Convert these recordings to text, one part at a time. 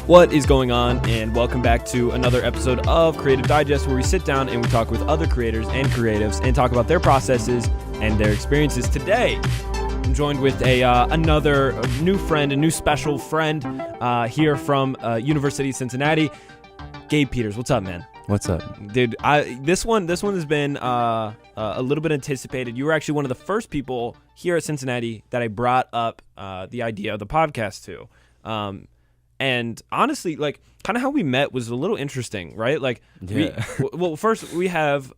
What is going on, and welcome back to another episode of Creative Digest, where we sit down and we talk with other creators and creatives and talk about their processes and their experiences. Today, I'm joined with another new friend, a new special friend here from University of Cincinnati, Gabe Peters. What's up, man? What's up? Dude, this one has been a little bit anticipated. You were actually one of the first people here at Cincinnati that I brought up the idea of the podcast to. And honestly, like, kind of how we met was a little interesting, right? Like, yeah. First we have,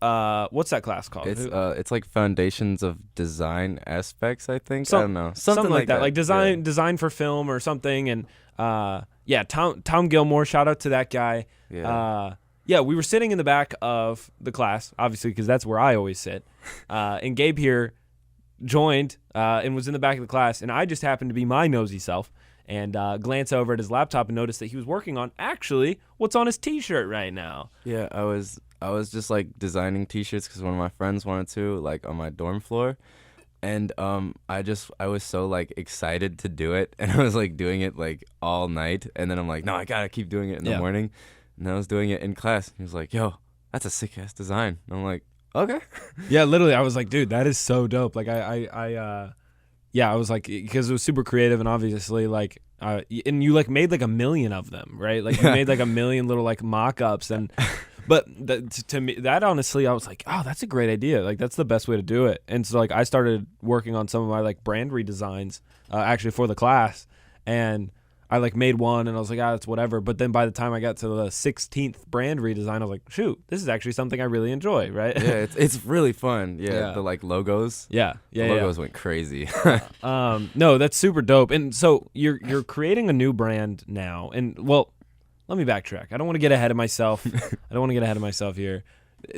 what's that class called? It's like Foundations of Design Aspects, I think. I don't know. Something like that. Like design for film or something. And Tom Gilmore, shout out to that guy. Yeah. We were sitting in the back of the class, obviously, because that's where I always sit. And Gabe here joined and was in the back of the class, and I just happened to be my nosy self and glance over at his laptop and notice that he was working on actually what's on his T-shirt right now. Yeah, I was just like designing T-shirts because one of my friends wanted to, like, on my dorm floor, and I was so like excited to do it, and I was like doing it like all night, and then I'm like, no, I gotta keep doing it in the morning, and I was doing it in class. He was like, yo, that's a sick ass design. And I'm like, okay. Yeah, literally, I was like, dude, that is so dope. Like I was like, because it was super creative, and obviously, like, and you like made like a million of them, right? Like, you made like a million little like mock-ups, and but to me, that honestly, I was like, oh, that's a great idea. Like, that's the best way to do it. And so like I started working on some of my like brand redesigns, actually for the class, and I like made one, and I was like, it's whatever. But then by the time I got to the 16th brand redesign, I was like, shoot, this is actually something I really enjoy, right? Yeah, it's really fun. Yeah, the like logos. Yeah. The logos went crazy. No, that's super dope. And so you're creating a new brand now. And well, let me backtrack. I don't want to get ahead of myself. Here.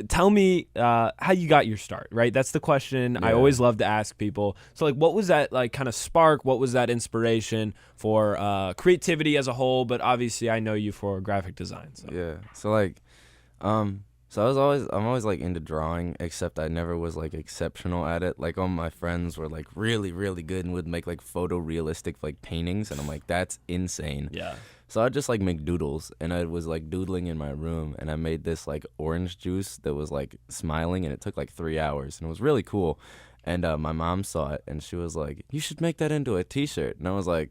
Tell me how you got your start, right? That's the question I always love to ask people. So, like, what was that, like, kind of spark? What was that inspiration for creativity as a whole? But obviously, I know you for graphic design. So. Yeah. So, like, I'm always, like, into drawing, except I never was, like, exceptional at it. Like, all my friends were, like, really, really good and would make, like, photorealistic, like, paintings. And I'm like, that's insane. Yeah. So I'd just, like, make doodles, and I was, like, doodling in my room, and I made this, like, orange juice that was, like, smiling, and it took, like, 3 hours, and it was really cool. And my mom saw it, and she was like, you should make that into a T-shirt. And I was like,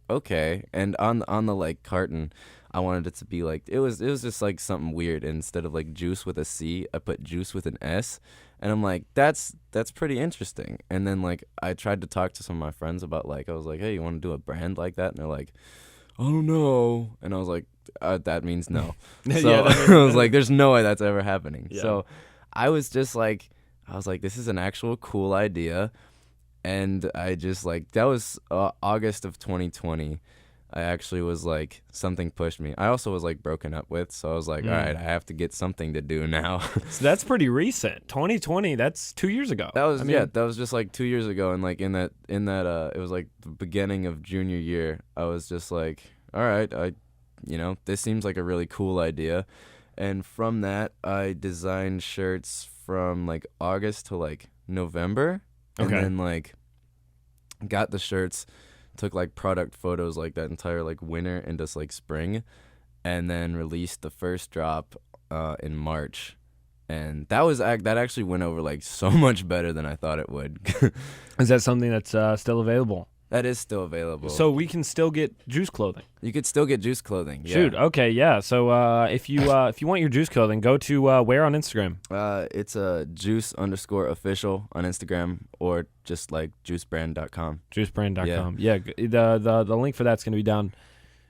okay. And on the, like, carton, I wanted it to be, like, it was just, like, something weird. And instead of, like, juice with a C, I put juice with an S. And I'm like, that's pretty interesting. And then, like, I tried to talk to some of my friends about, like, I was like, hey, you want to do a brand like that? And they're like, I don't know. And I was like, that means no. So I was like, there's no way that's ever happening. Yeah. So I was like, this is an actual cool idea. And I just, like, that was August of 2020. I actually was like, something pushed me. I also was like broken up with, so I was like, all right, I have to get something to do now. So that's pretty recent. 2020, that's 2 years ago. That was just like 2 years ago, and like in that it was like the beginning of junior year. I was just like, all right, this seems like a really cool idea. And from that, I designed shirts from like August to like November. And then like got the shirts, took like product photos like that entire like winter and just like spring, and then released the first drop in March, and that actually went over like so much better than I thought it would. Is that something that's still available? That is still available. So we can still get Juice clothing. You could still get Juice clothing. Yeah. Shoot. Okay. Yeah. So if you want your Juice clothing, go to where on Instagram? It's juice_official on Instagram, or just like juicebrand.com. Juicebrand.com. Yeah. The link for that's going to be down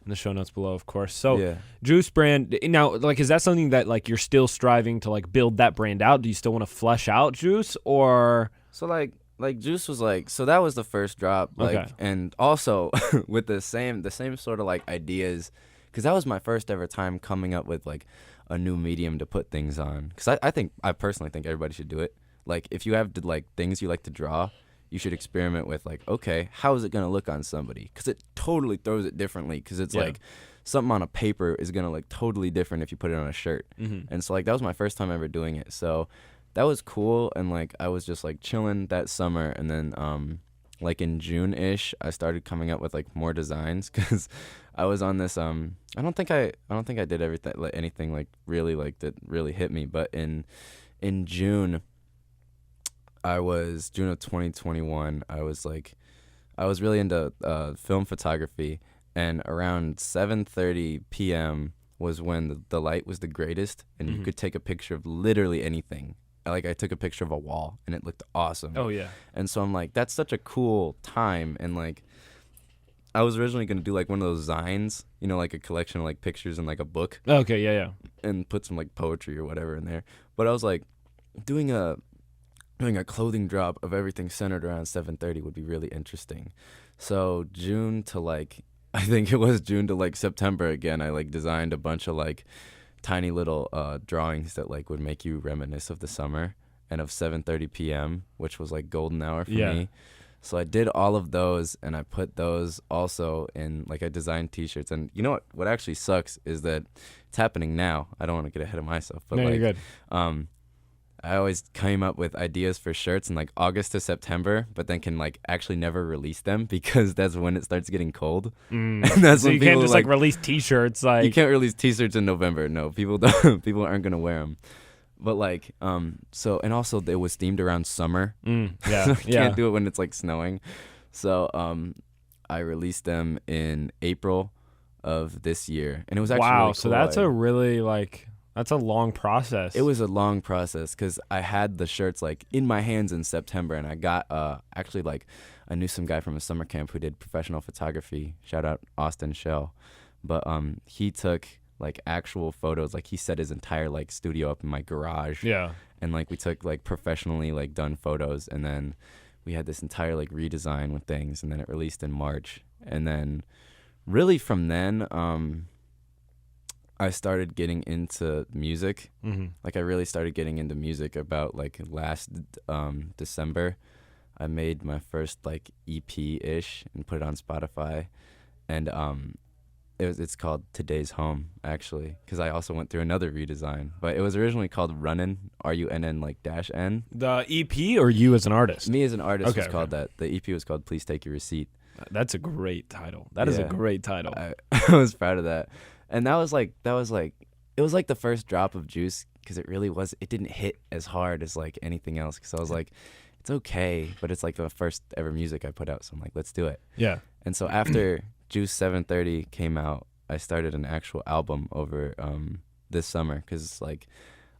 in the show notes below, of course. So Juice Brand. Now, like, is that something that like you're still striving to like build that brand out? Do you still want to flesh out Juice, or so like Juice was like, so that was the first drop, like, and also with the same sort of like ideas, because that was my first ever time coming up with like a new medium to put things on. Because I personally think everybody should do it. Like, if you have like things you like to draw, you should experiment with like, okay, how is it gonna look on somebody? Because it totally throws it differently. Because it's like something on a paper is gonna look totally different if you put it on a shirt. And so like that was my first time ever doing it. So that was cool, and like I was just like chilling that summer, and then like in June-ish, I started coming up with like more designs because I was on this. I don't think I did everything like anything like really like that really hit me. But in June, June of 2021. I was really into film photography, and around 7:30 p.m. was when the light was the greatest, and you could take a picture of literally anything. Like I took a picture of a wall, and it looked awesome. Oh yeah. And so I'm like, that's such a cool time. And like, I was originally gonna do like one of those zines, like a collection of like pictures in like a book, Okay, yeah. and put some like poetry or whatever in there. But I was like, doing a clothing drop of everything centered around 7:30 would be really interesting. So June to like, I think it was June to like September again, I like designed a bunch of like tiny little drawings that like would make you reminisce of the summer and of 7:30 p.m., which was like golden hour for me. So I did all of those, and I put those also in, like, I designed T-shirts. And you know what actually sucks is that it's happening now. I don't want to get ahead of myself, but no, like, you're good. I always came up with ideas for shirts in like August to September, but then can like actually never release them because that's when it starts getting cold. And that's So when you can't people just like release T-shirts like you can't release T-shirts in November. No, people people aren't gonna wear them. But like, so, and also it was themed around summer. Yeah, So I can't do it when it's like snowing. So I released them in April of this year, and it was actually really cool. So that's a really like that's a long process. It was a long process because I had the shirts like in my hands in September, and I got actually like I knew some guy from a summer camp who did professional photography. Shout out Austin Shell, but he took like actual photos. Like he set his entire like studio up in my garage. Yeah. And like we took like professionally like done photos, and then we had this entire like redesign with things, and then it released in March. And then really from then I started getting into music. Like I really started getting into music about like last December. I made my first like EP-ish and put it on Spotify, and it's called Today's Home, actually, because I also went through another redesign. But it was originally called Runnin', RUNN, like -N. The EP or you as an artist? Me as an artist was called that. The EP was called Please Take Your Receipt. That's a great title. That is a great title. I was proud of that. And it was like the first drop of juice, because it didn't hit as hard as like anything else, because I was like, it's okay, but it's like the first ever music I put out, so I'm like, let's do it. Yeah. And so after Juice 7:30 came out, I started an actual album over this summer, because like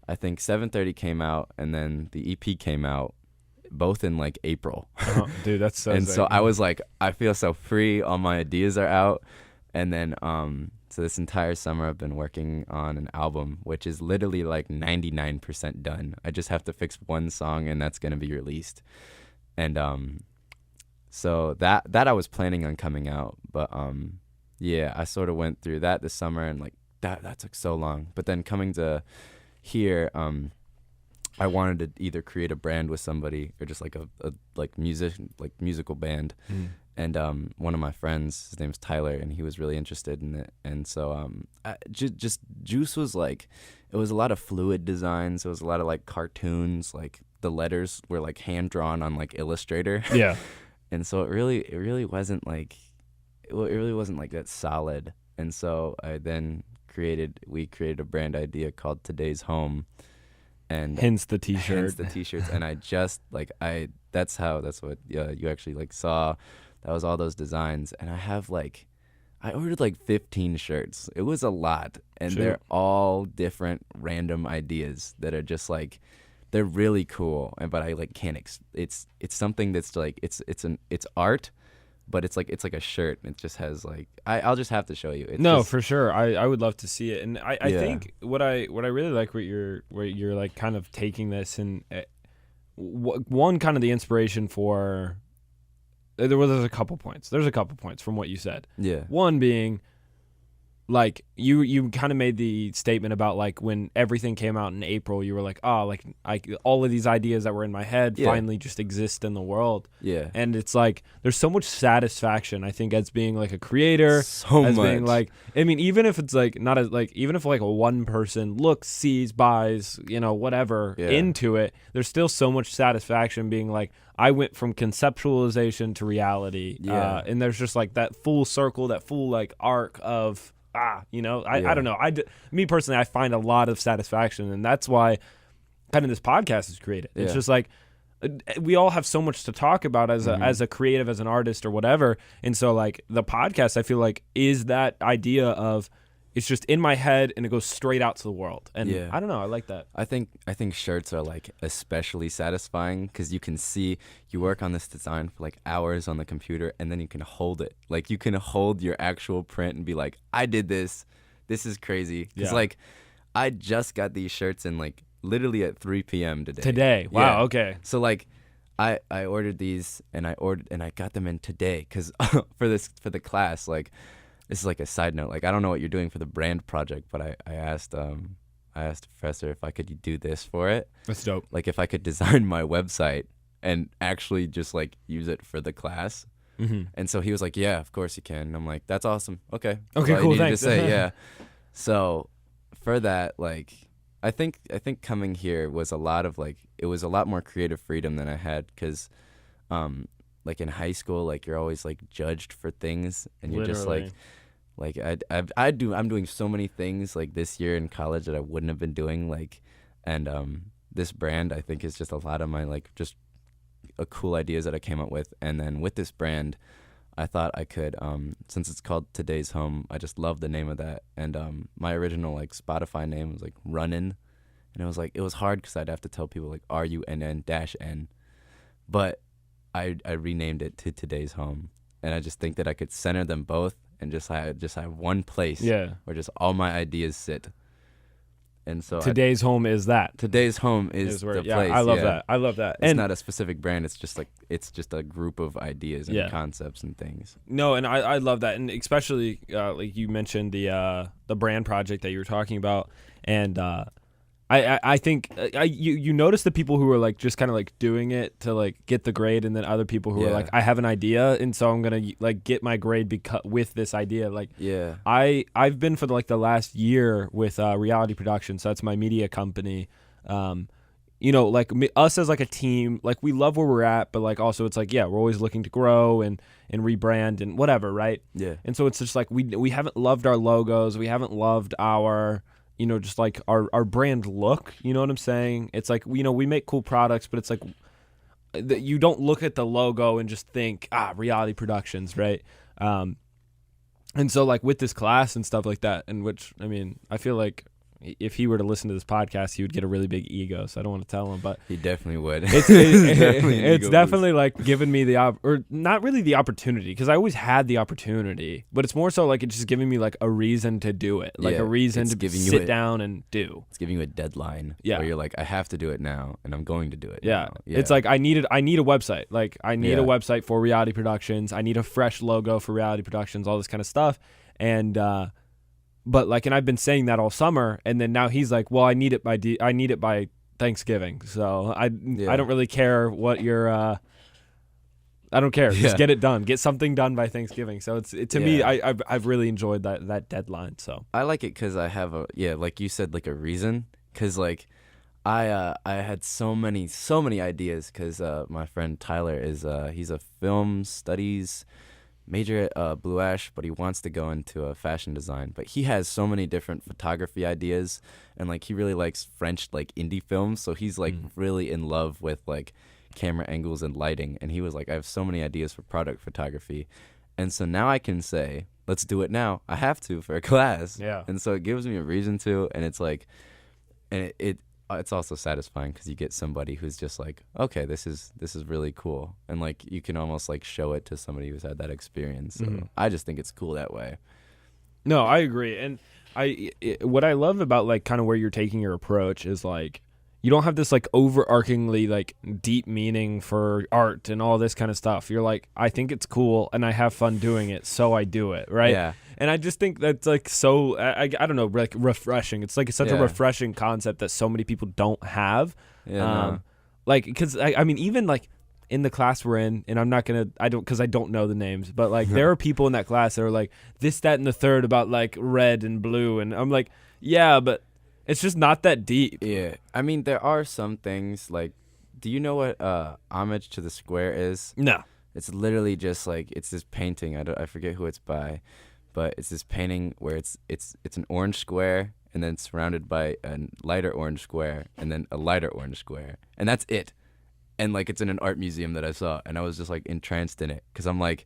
I think 7:30 came out and then the EP came out both in like April. Dude, that's so and so I was like, I feel so free, all my ideas are out. And then so this entire summer I've been working on an album, which is literally like 99% done. I just have to fix one song, and that's going to be released. And so that I was planning on coming out, but yeah, I sort of went through that this summer, and like that took so long. But then coming to here, I wanted to either create a brand with somebody or just like a musical band. And one of my friends, his name's Tyler, and he was really interested in it. And so just Juice was like, it was a lot of fluid designs. It was a lot of like cartoons, like the letters were like hand drawn on like Illustrator. Yeah. And so it really wasn't like that solid. And so we created a brand idea called Today's Home, and hence the T-shirt. And that's what you actually like saw. That was all those designs, and I ordered like 15 shirts. It was a lot, and they're all different random ideas that are just like, they're really cool. But I like can't. It's something that's like it's art, but it's like a shirt. It just has like I'll just have to show you. For sure. I would love to see it, and I think what I really like where you're like kind of taking this, and one kind of the inspiration for. There's a couple points. There's a couple points from what you said. Yeah. One being, like you kind of made the statement about like when everything came out in April, you were like, oh, like all of these ideas that were in my head finally just exist in the world. Yeah. And it's like there's so much satisfaction, I think, as being like a creator, as being like, I mean, even if it's like not as like, even if like a one person looks, sees, buys, you know, whatever into it, there's still so much satisfaction being like, I went from conceptualization to reality. And there's just like that full circle, that full like arc of, you know, I don't know. Me personally, I find a lot of satisfaction, and that's why kind of this podcast is created. It's just like we all have so much to talk about as a creative, as an artist or whatever. And so like the podcast, I feel like is that idea of it's just in my head and it goes straight out to the world. And I don't know, I like that. I think shirts are like especially satisfying because you can see you work on this design for like hours on the computer and then you can hold it. Like you can hold your actual print and be like, I did this. This is crazy. Because like I just got these shirts in like literally at 3 p.m. today. Wow. Okay. So like I ordered these and I got them in today because for the class, like, this is like a side note. Like, I don't know what you're doing for the brand project, but I asked the professor if I could do this for it. That's dope. Like, if I could design my website and actually just like use it for the class. And so he was like, "Yeah, of course you can." And I'm like, "That's awesome. Okay. Okay, cool. Thanks." To say, yeah. So for that, like, I think coming here was a lot of like it was a lot more creative freedom than I had because, like in high school, like you're always like judged for things, and you're just like I'm doing so many things like this year in college that I wouldn't have been doing, like, and this brand I think is just a lot of my like just cool ideas that I came up with, and then with this brand, I thought I could since it's called Today's Home, I just love the name of that, and my original like Spotify name was like Runnin', and it was like it was hard because I'd have to tell people like RUNN-N, but I renamed it to Today's Home, and I just think that I could center them both and just have one place where just all my ideas sit. And so Today's Home is that. Today's Home is where, the place. I love that. I love that. It's not a specific brand. It's just a group of ideas and concepts and things. No, and I love that, and especially like you mentioned the brand project that you were talking about, and I think you notice the people who are like just kind of like doing it to like get the grade, and then other people who are like, I have an idea, and so I'm gonna like get my grade with this idea. Like I've been for the last year with Reality Productions, so that's my media company. You know, like us as like a team, like we love where we're at, but like also it's like we're always looking to grow and rebrand and whatever, right? Yeah. And so it's just like we haven't loved our logos, we haven't loved our just like our brand look, you know what I'm saying? It's like, we make cool products, but it's like you don't look at the logo and just think, Reality Productions, right? And so like with this class and stuff like that, and which, I mean, I feel like if he were to listen to this podcast, he would get a really big ego. So I don't want to tell him, but he definitely would. It's definitely like giving me or not really the opportunity, because I always had the opportunity, but it's more so like it's just giving me like a reason to do it, like a reason to sit down and do. It's giving you a deadline. Yeah, where you're like, I have to do it now, and I'm going to do it. Yeah, it's like I need a website. Like I need a website for Reality Productions. I need a fresh logo for Reality Productions. All this kind of stuff, and. But like, and I've been saying that all summer, and then now he's like, "Well, I need it by Thanksgiving." So I don't really care what your I don't care. Just get it done. Get something done by Thanksgiving. So it's to me, I've really enjoyed that deadline. So I like it because I have like you said, like a reason. Because like I had so many ideas because my friend Tyler he's a film studies major at Blue Ash, but he wants to go into fashion design. But he has so many different photography ideas, and like he really likes French like indie films, so he's like really in love with like camera angles and lighting. And he was like, I have so many ideas for product photography, and so now I can say, let's do it now. I have to for a class. And so it gives me a reason to, and it's like, and it's also satisfying because you get somebody who's just like, okay, this is really cool, and like you can almost like show it to somebody who's had that experience. So I just think it's cool that way. No, I agree, and what I love about like kind of where you're taking your approach is like, you don't have this like overarchingly like deep meaning for art and all this kind of stuff. You're like, I think it's cool and I have fun doing it, so I do it, right? Yeah. And I just think that's like so I don't know, like refreshing. It's like such a Yeah. refreshing concept that so many people don't have. Yeah. No. Like, because I mean, even like in the class we're in, and because I don't know the names, but like there are people in that class that are like this, that, and the third about like red and blue, and I'm like, yeah, but it's just not that deep. Yeah. I mean, there are some things like, do you know what Homage to the Square is? No. It's literally just like, it's this painting. I forget who it's by, but it's this painting where it's an orange square and then surrounded by a lighter orange square and then a lighter orange square, and that's it. And like it's in an art museum that I saw, and I was just like entranced in it because I'm like,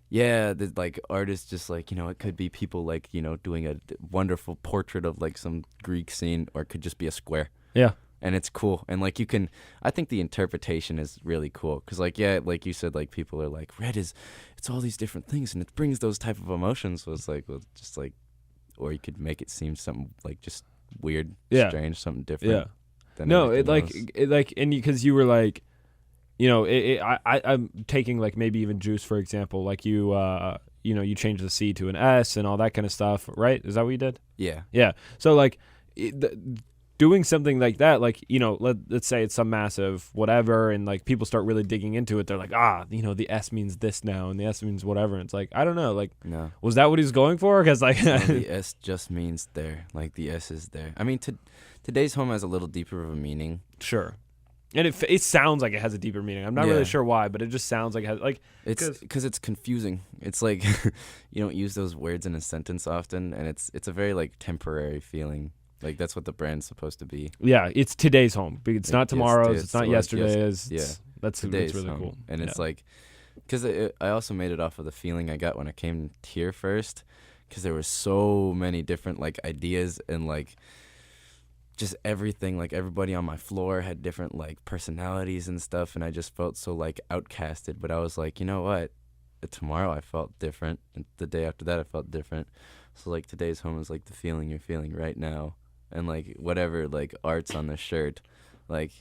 yeah, the like art is just like, you know, it could be people like, you know, doing a wonderful portrait of like some Greek scene, or it could just be a square. Yeah. And it's cool, and like I think the interpretation is really cool because like, yeah, like you said, like people are like, red is, it's all these different things and it brings those type of emotions. So it's like, well, just like, or you could make it seem something like just weird, strange, something different. Yeah. Than No, everything else. and because you were like, you know, I'm taking like maybe even Juice for example, like you know, you changed the C to an S and all that kind of stuff, right? Is that what you did? Yeah. Yeah. So like doing something like that, like, you know, let's say it's some massive whatever, and like people start really digging into it. They're like, you know, the S means this now, and the S means whatever. And it's like, I don't know, like, No. was that what he's going for? Because like, No, the S just means there. Like the S is there. I mean, today's home has a little deeper of a meaning. Sure. And it sounds like it has a deeper meaning. I'm not really sure why, but it just sounds like it has, like, it's because it's confusing. It's like you don't use those words in a sentence often, and it's a very like temporary feeling. Like that's what the brand's supposed to be. Yeah, it's today's home. It's not tomorrow's. It's not like, yesterday's. Yeah, That's today's really home. cool. And it's like, because I also made it off of the feeling I got when I came here first, because there were so many different like ideas and like just everything. Like everybody on my floor had different like personalities and stuff, and I just felt so like outcasted. But I was like, you know what? Tomorrow I felt different, and the day after that I felt different. So like today's home is like the feeling you're feeling right now. And like whatever like art's on the shirt, like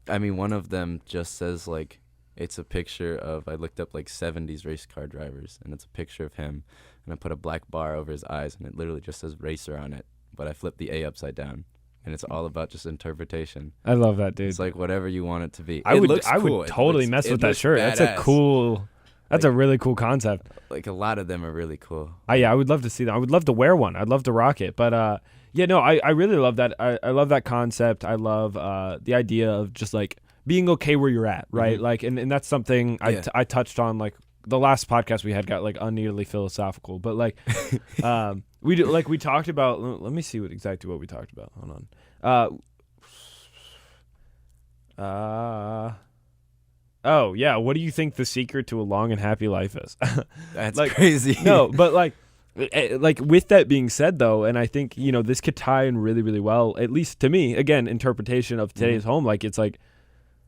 I mean one of them just says like it's a picture of, I looked up like 70s race car drivers, and it's a picture of him, and I put a black bar over his eyes, and it literally just says racer on it, but I flipped the A upside down, and it's all about just interpretation. I love that, dude. It's like whatever you want it to be. I would cool. totally mess with that shirt. Badass. That's a really cool concept. Like a lot of them are really cool. Yeah, I would love to see that. I would love to wear one. I'd love to rock it. But yeah, no, I really love that. I love that concept. I love the idea of just like being okay where you're at, right? Mm-hmm. Like, and that's something I touched on. Like the last podcast we had got like nearly philosophical, but like we talked about. Let me see exactly what we talked about. Hold on. Oh yeah, what do you think the secret to a long and happy life is? That's like, crazy. No, but like with that being said though, and I think, you know, this could tie in really, really well, at least to me, again, interpretation of today's home. Like it's like,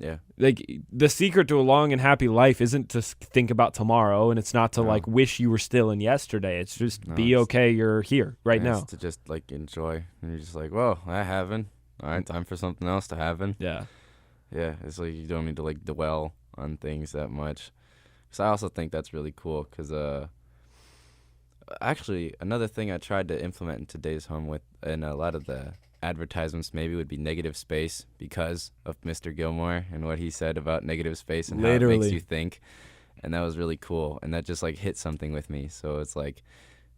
yeah, like the secret to a long and happy life isn't to think about tomorrow, and it's not to like wish you were still in yesterday. It's just be okay you're here right now. It's to just like enjoy, and you're just like, well, that happened. All right, time for something else to happen. Yeah. Yeah, it's like you don't need to like dwell on things that much. Because I also think that's really cool. Because actually, another thing I tried to implement in today's home with, and a lot of the advertisements maybe, would be negative space, because of Mr. Gilmore and what he said about negative space and how it makes you think. And that was really cool. And that just like hit something with me. So it's like,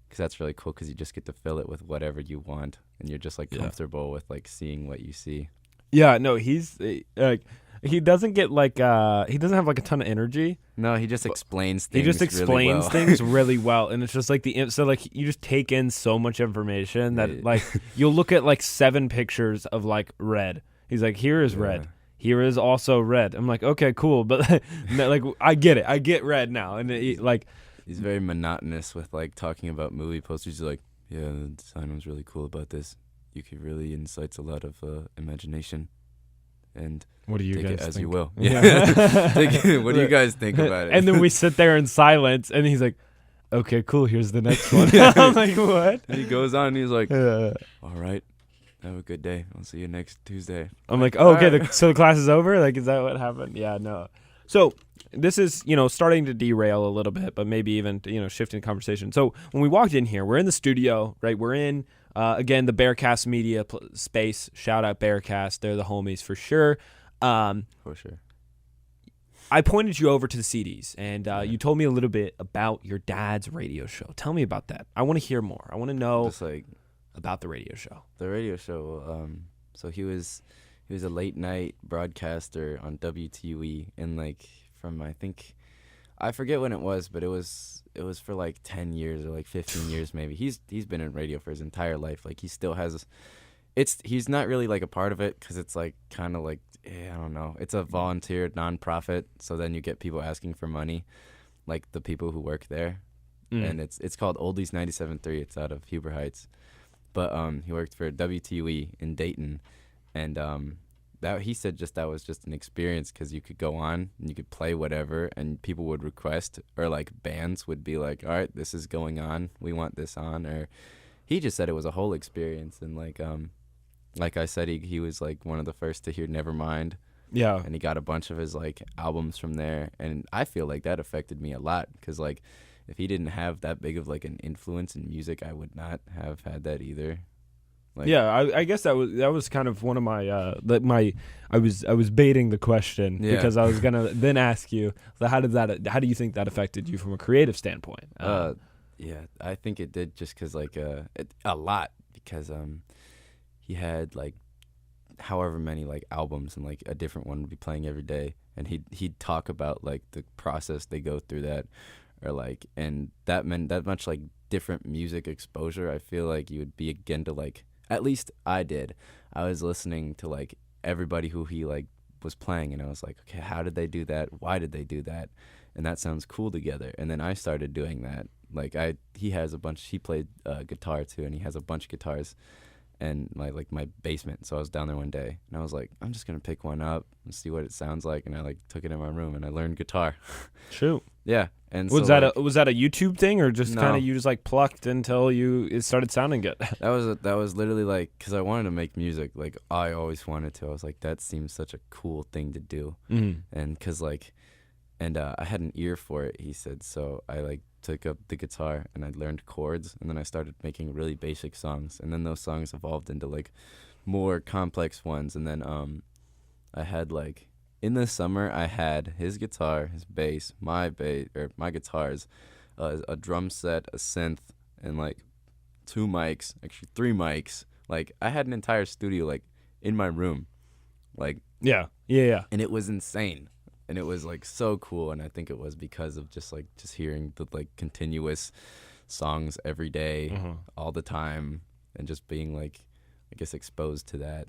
because that's really cool, because you just get to fill it with whatever you want, and you're just like comfortable with like seeing what you see. Yeah, no, he's like, he doesn't get like he doesn't have like a ton of energy. No, he just explains things. He just explains things really well, and it's just like so like you just take in so much information that like you'll look at like 7 pictures of like red. He's like, here is red. Here is also red. I'm like, okay, cool, but like I get it. I get red now, and like he's very monotonous with like talking about movie posters. He's like, yeah, the design was really cool about this. You could really incites a lot of imagination. And what do you take guys it as think? You will. Yeah. What do you guys think about it? And then we sit there in silence, and he's like, okay, cool, here's the next one. I'm like, what? And he goes on, and he's like, all right, Have a good day. I'll see you next Tuesday. I'm like, oh, okay, Alright. so the class is over? Like, is that what happened? Yeah, no. So this is, starting to derail a little bit, but maybe even, shifting the conversation. So when we walked in here, we're in the studio, right? We're in, again, the Bearcast Media space. Shout out Bearcast. They're the homies for sure. For sure. I pointed you over to the CDs, and you told me a little bit about your dad's radio show. Tell me about that. I want to hear more. I want to know Just like about the radio show. the radio show. So he was a late night broadcaster on WTUE, and like from I forget when it was, but it was for like 10 years or like 15 years maybe. He's been in radio for his entire life. Like he still has. He's not really like a part of it because it's like kind of like. I don't know. It's a volunteer nonprofit, so then you get people asking for money, like the people who work there, and it's called Oldies 97.3. It's out of Huber Heights, but he worked for WTUE in Dayton, and that he said that was just an experience because you could go on and you could play whatever, and people would request, or like bands would be like, all right, this is going on, we want this on, or he just said it was a whole experience, and like I said, he was like one of the first to hear Nevermind. Yeah. And he got a bunch of his like albums from there. And I feel like that affected me a lot because like if he didn't have that big of like an influence in music, I would not have had that either. Like, yeah, I guess that was kind of one of my I was baiting the question because I was gonna then ask you, so how do you think that affected you from a creative standpoint? Yeah, I think it did just because like a lot because he had like however many like albums and like a different one would be playing every day, and he'd talk about like the process they go through that, or like, and that meant that much like different music exposure. I feel like you would be again to like, at least I did. I was listening to like everybody who he like was playing, and I was like, okay, how did they do that? Why did they do that? And that sounds cool together. And then I started doing that. Like he played guitar too, and he has a bunch of guitars. And my basement. So I was down there one day, and I was like, I'm just gonna pick one up and see what it sounds like. And I like took it in my room, and I learned guitar. Shoot. Yeah. And was that a YouTube thing, or just No. kind of you just like plucked until it started sounding good? that was literally like because I wanted to make music. Like I always wanted to. I was like, that seems such a cool thing to do. And because like, and I had an ear for it. He said so. I like took up the guitar and I learned chords, and then I started making really basic songs, and then those songs evolved into like more complex ones, and then I had like in the summer I had his guitar, his bass, my guitars, a drum set, a synth, and like 2 mics, actually 3 mics. Like I had an entire studio like in my room, like yeah, and it was insane. And it was like so cool, and I think it was because of just hearing the like continuous songs every day, all the time, and just being like, I guess, exposed to that.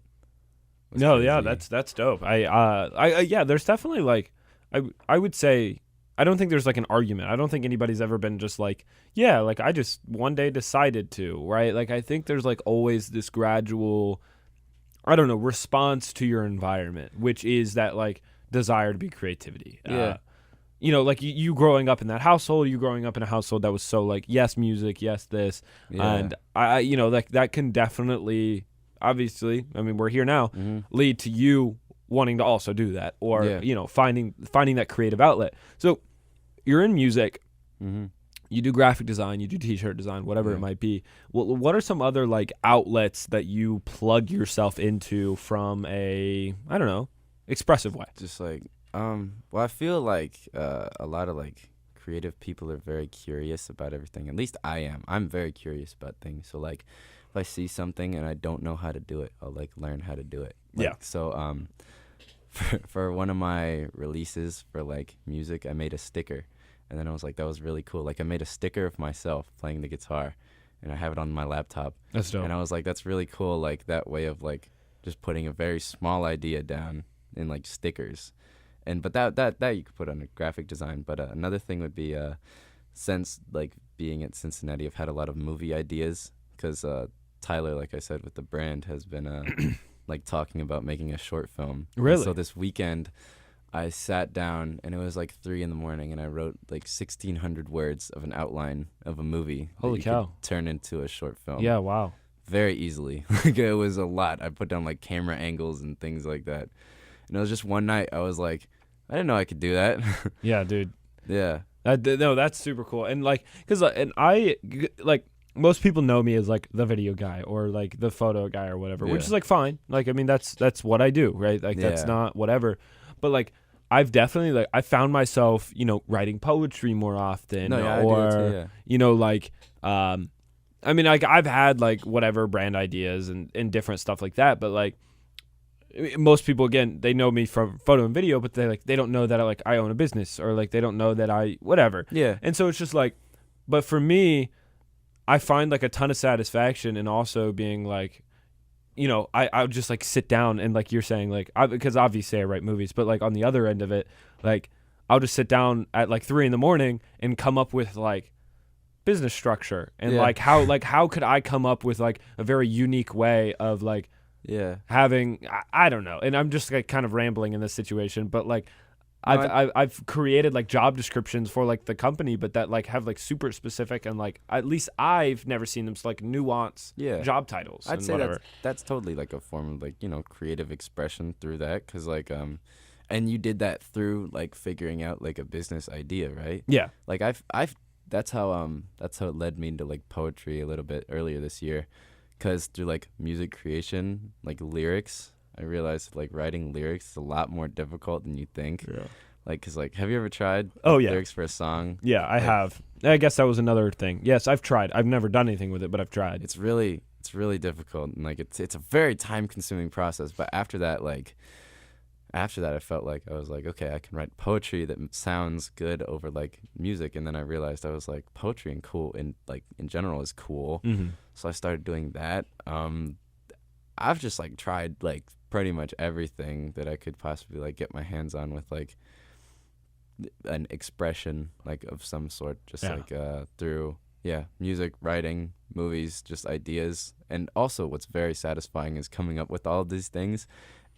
No, crazy. yeah, that's dope. Yeah, there's definitely like, I would say, I don't think there's like an argument. I don't think anybody's ever been just like, yeah, like I just one day decided to, right? Like I think there's like always this gradual, I don't know, response to your environment, which is that like desire to be creativity. Yeah. Like you growing up in that household, you growing up in a household that was so like, yes, music, yes, this. Yeah. And I like that can definitely, obviously, I mean, we're here now, lead to you wanting to also do that, or, finding that creative outlet. So you're in music, you do graphic design, you do t-shirt design, whatever it might be. What are some other like outlets that you plug yourself into from a, I don't know, expressive way? Just like well, I feel like a lot of like creative people are very curious about everything. At least I am. I'm very curious about things. So like if I see something and I don't know how to do it, I'll like learn how to do it. Like, so for one of my releases for like music, I made a sticker, and then I was like, that was really cool. Like I made a sticker of myself playing the guitar, and I have it on my laptop. That's dope. And I was like, that's really cool. Like that way of like just putting a very small idea down in like stickers, but that you could put on a graphic design. But another thing would be since like being at Cincinnati, I've had a lot of movie ideas because Tyler, like I said, with the brand has been like talking about making a short film. Really? And so this weekend I sat down, and it was like 3 a.m, and I wrote like 1,600 words of an outline of a movie. Holy that you cow. could turn into a short film. Yeah, wow. very easily. Like it was a lot. I put down like camera angles and things like that. And it was just one night I was like, I didn't know I could do that. Yeah, dude. Yeah. No, that's super cool. And like, cause and I like most people know me as like the video guy or like the photo guy or whatever, which Yeah. is like fine. Like, I mean, that's what I do, right? Like that's Yeah. not whatever. But like, I've definitely like I found myself, writing poetry more often, No, yeah, I do or too, yeah. like, I mean, like I've had like whatever brand ideas and different stuff like that, but like. Most people, again, they know me from photo and video, but they don't know that I own a business, or like they don't know that I whatever. Yeah. And so it's just like, but for me, I find like a ton of satisfaction in also being like, I would just like sit down and like you're saying like because obviously I write movies, but like on the other end of it, like I'll just sit down at like 3 a.m. and come up with like business structure and Yeah. like how could I come up with like a very unique way of like Yeah. having I don't know, and I'm just like kind of rambling in this situation, but like No, I've created like job descriptions for like the company, but that like have like super specific and like at least I've never seen them like nuance Yeah. job titles. I'd and say whatever. that's totally like a form of like, creative expression through that, cuz like and you did that through like figuring out like a business idea, right? Yeah. Like I've that's how it led me into like poetry a little bit earlier this year, cuz through like music creation, like lyrics, I realized like writing lyrics is a lot more difficult than you think. Yeah. Like cuz like have you ever tried Oh, yeah. lyrics for a song? Yeah, I have. I guess that was another thing. Yes, I've tried. I've never done anything with it, but I've tried. It's really difficult, and like it's a very time consuming process, but after that I felt like I was like, okay, I can write poetry that sounds good over like music. And then I realized I was like, poetry and cool and like in general is cool. Mm-hmm. So I started doing that. I've just like tried like pretty much everything that I could possibly like get my hands on with like an expression like of some sort, just Yeah. like through music, writing, movies, just ideas. And also what's very satisfying is coming up with all of these things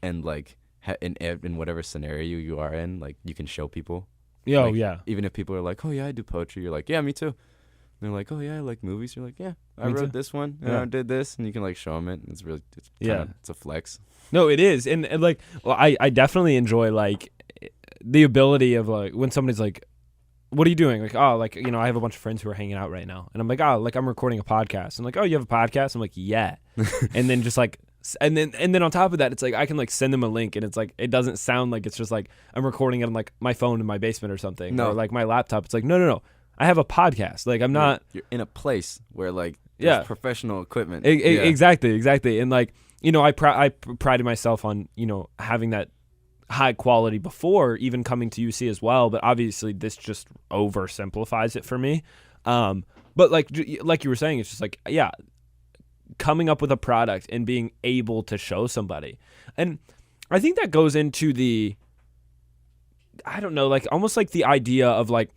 and like in whatever scenario you are in, like you can show people. Yeah, Like, yeah. Even if people are like, oh yeah, I do poetry, you're like, yeah, me too. And they're like, oh yeah, I like movies. You're like, yeah, I Me wrote too. this one and Yeah. I did this, and you can like show them it. And it's Yeah. it's a flex. No, it is. And like, well, I definitely enjoy like the ability of like when somebody's like, what are you doing? Like, oh, like, I have a bunch of friends who are hanging out right now. And I'm like, oh, like I'm recording a podcast. I'm like, oh, you have a podcast? I'm like, yeah. And then just like, and then on top of that, it's like I can like send them a link, and it's like it doesn't sound like it's just like I'm recording it on like my phone in my basement or something, No. or like my laptop. It's like no, I have a podcast. Like I'm not. You're in a place where like there's Yeah. professional equipment. Exactly. And like I prided myself on having that high quality before even coming to UC as well. But obviously this just oversimplifies it for me. But like you were saying, it's just like coming up with a product and being able to show somebody. And I think that goes into I don't know, like almost like the idea of like,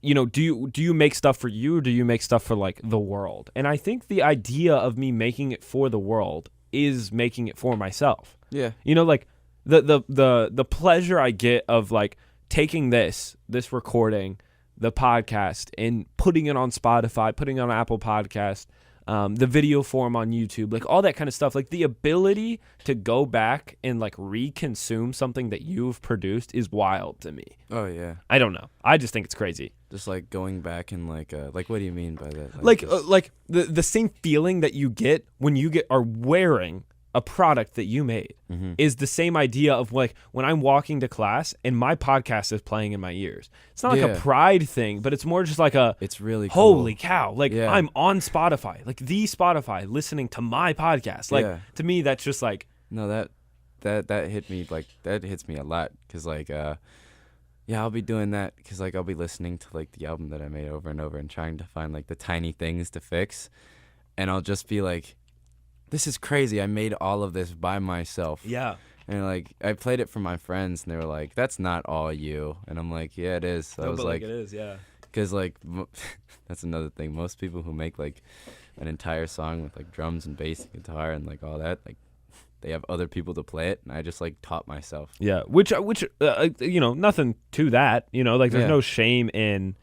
do you make stuff for you, or do you make stuff for like the world? And I think the idea of me making it for the world is making it for myself. Yeah. Like the pleasure I get of like taking this recording, the podcast, and putting it on Spotify, putting it on Apple Podcast, the video form on YouTube, like all that kind of stuff, like the ability to go back and like reconsume something that you've produced is wild to me. Oh yeah. I don't know. I just think it's crazy. Just like going back and like what do you mean by that? Like just- like the same feeling that you get when you are wearing a product that you made is the same idea of like when I'm walking to class and my podcast is playing in my ears. It's not like a Yeah. pride thing, but it's more just like it's really cool. holy cow. Like Yeah. I'm on Spotify, like the Spotify, listening to my podcast. Like Yeah. to me, that's just like, No, that hit me like that hits me a lot, because like I'll be doing that because like I'll be listening to like the album that I made over and over and trying to find like the tiny things to fix, and I'll just be like, this is crazy, I made all of this by myself. yeah. And like I played it for my friends and they were like, that's not all you. And I'm like, yeah, it is. So I was like it is, yeah. because like that's another thing, most people who make like an entire song with like drums and bass and guitar and like all that, like they have other people to play it, and I just like taught myself. Yeah, which nothing to that, like there's Yeah. no shame in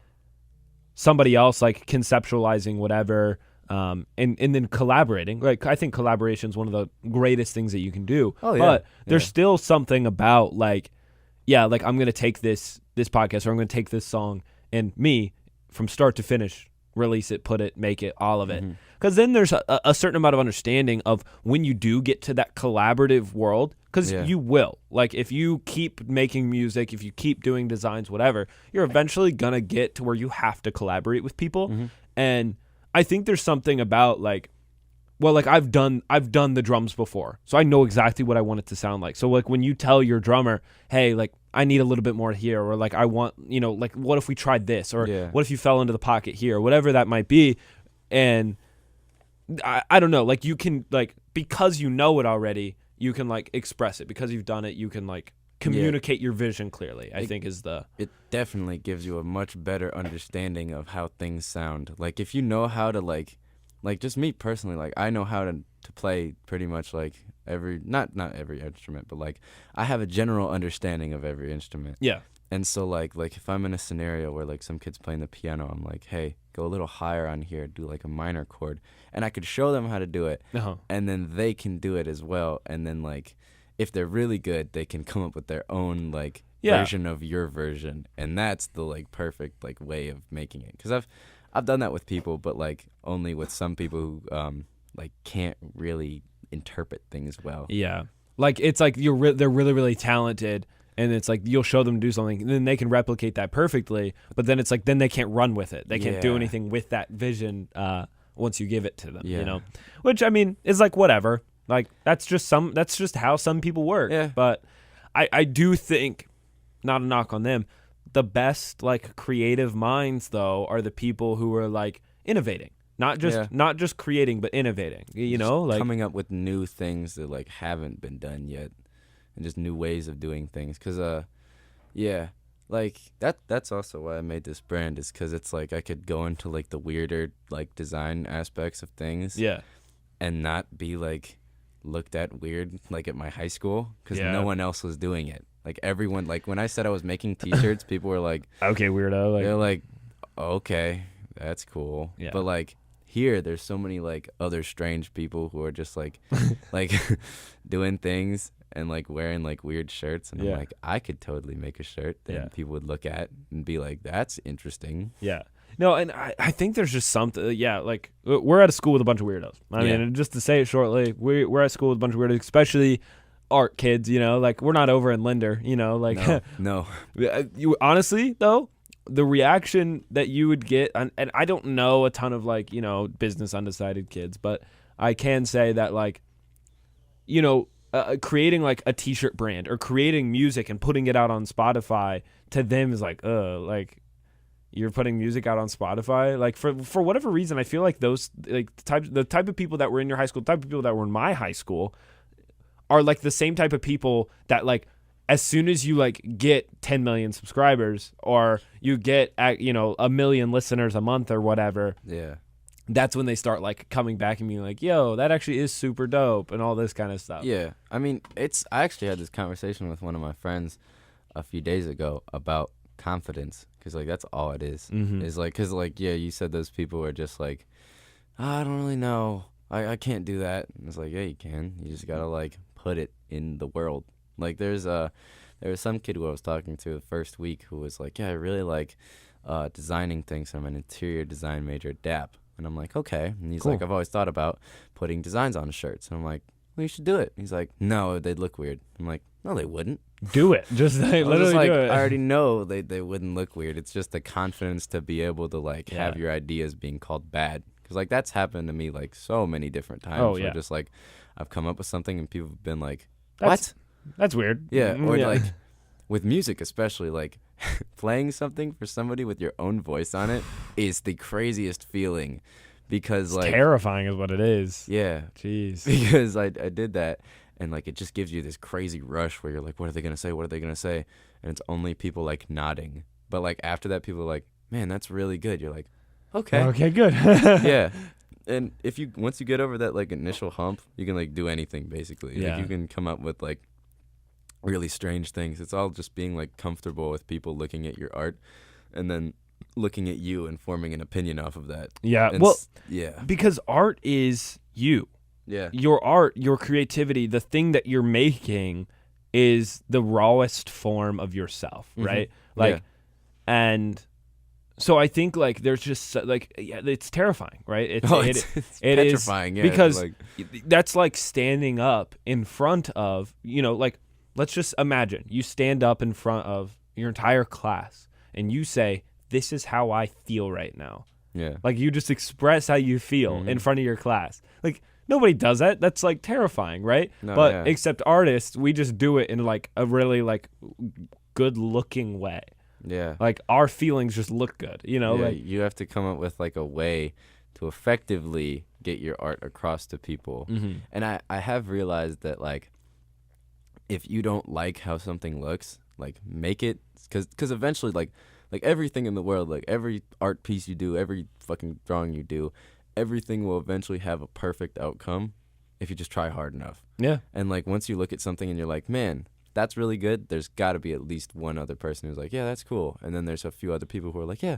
somebody else like conceptualizing whatever, and then collaborating. Like I think collaboration is one of the greatest things that you can do. Oh, yeah. But there's still something about like, yeah, like I'm gonna take this podcast or I'm gonna take this song and me from start to finish, release it, put it, make it, all of it. Because then there's a certain amount of understanding of when you do get to that collaborative world, because you will. Like if you keep making music, if you keep doing designs, whatever, you're eventually gonna get to where you have to collaborate with people. And I think there's something about like, well, like I've done the drums before, so I know exactly what I want it to sound like. So like when you tell your drummer, hey, like I need a little bit more here, or like I want, you know, like what if we tried this, or what if you fell into the pocket here, or whatever that might be. And I don't know, like you can, like, because you know it already, you can like express it because you've done it. You can like communicate your vision clearly. I think it definitely gives you a much better understanding of how things sound. Like if you know how to like just me personally, like I know how to play pretty much like every not every instrument, but like I have a general understanding of every instrument. Yeah. And so like if I'm in a scenario where like some kid's playing the piano, I'm like, hey, go a little higher on here, do like a minor chord, and I could show them how to do it, and then they can do it as well. And then like if they're really good, they can come up with their own like version of your version, and that's the like perfect like way of making it. Because I've done that with people, but like only with some people who like can't really interpret things well. Yeah, like it's like they're really really talented, and it's like you'll show them to do something, and then they can replicate that perfectly. But then it's like then they can't run with it. They can't do anything with that vision once you give it to them. You know, which I mean is like whatever. Like that's just how some people work. Yeah. But I do think, not a knock on them, the best like creative minds though are the people who are like innovating. Not just creating, but innovating. You know, like coming up with new things that like haven't been done yet, and just new ways of doing things. Cause like that's also why I made this brand, is cause it's like I could go into like the weirder like design aspects of things. Yeah. And not be like looked at weird like at my high school, because no one else was doing it. Like everyone, like when I said I was making t-shirts, people were like, okay, weirdo. Like, they're like, okay, that's cool. Yeah. But like here, there's so many like other strange people who are just like like doing things and like wearing like weird shirts, and I'm like, I could totally make a shirt that people would look at and be like, that's interesting. Yeah. No, and I think there's just something, like, we're at a school with a bunch of weirdos. I mean, just to say it shortly, we're at school with a bunch of weirdos, especially art kids, you know? Like, we're not over in Linder, you know? Like, no. You honestly, though, the reaction that you would get, and I don't know a ton of, like, you know, business undecided kids, but I can say that, like, you know, creating, like, a T-shirt brand or creating music and putting it out on Spotify, to them is like, like, you're putting music out on Spotify, like for whatever reason, I feel like those like the type of people that were in your high school, the type of people that were in my high school, are like the same type of people that like as soon as you like get 10 million subscribers or you get 1 million listeners a month or whatever, that's when they start like coming back and being like, yo, that actually is super dope and all this kind of stuff. Yeah, I mean, I actually had this conversation with one of my friends a few days ago about confidence. Because, like, that's all it is. Is like, because, like, you said those people are just like, I don't really know. I can't do that. And it's like, yeah, you can. You just got to, like, put it in the world. Like, there was some kid who I was talking to the first week who was like, yeah, I really like designing things. I'm an interior design major at DAP. And I'm like, okay. And he's like, I've always thought about putting designs on shirts. And I'm like, well, you should do it. He's like, no, they'd look weird. I'm like, no, they wouldn't. Do it. Just literally do it. I already know they wouldn't look weird. It's just the confidence to be able to like have your ideas being called bad. Because like that's happened to me like so many different times. Oh, yeah. Where just like I've come up with something and people have been like, what? That's weird. Yeah. Or like with music especially, like playing something for somebody with your own voice on it is the craziest feeling. Because it's like terrifying is what it is. Yeah. Jeez. Because I did that. And, like, it just gives you this crazy rush where you're like, what are they going to say? What are they going to say? And it's only people, like, nodding. But, like, after that, people are like, man, that's really good. You're like, okay. Okay, good. Yeah. And once you get over that, like, initial hump, you can, like, do anything, basically. Yeah. Like, you can come up with, like, really strange things. It's all just being, like, comfortable with people looking at your art. And then looking at you and forming an opinion off of that. Yeah. And Well, yeah. because art is you. Yeah. Your art, your creativity, the thing that you're making is the rawest form of yourself, right? Like, and so I think like there's just like, yeah, it's terrifying, right? It's petrifying, yeah, because like, that's like standing up in front of, like, let's just imagine you stand up in front of your entire class and you say, this is how I feel right now. Yeah. Like you just express how you feel in front of your class. Like nobody does that. That's like terrifying, right? No, but yeah. except artists, we just do it in like a really like good looking way. Yeah. Like our feelings just look good, Yeah, like you have to come up with like a way to effectively get your art across to people. And I have realized that like if you don't like how something looks, like make it, because eventually like everything in the world, like every art piece you do, every fucking drawing you do, everything will eventually have a perfect outcome if you just try hard enough. Yeah. And like once you look at something and you're like, man, that's really good, there's got to be at least one other person who's like, yeah, that's cool. And then there's a few other people who are like, yeah,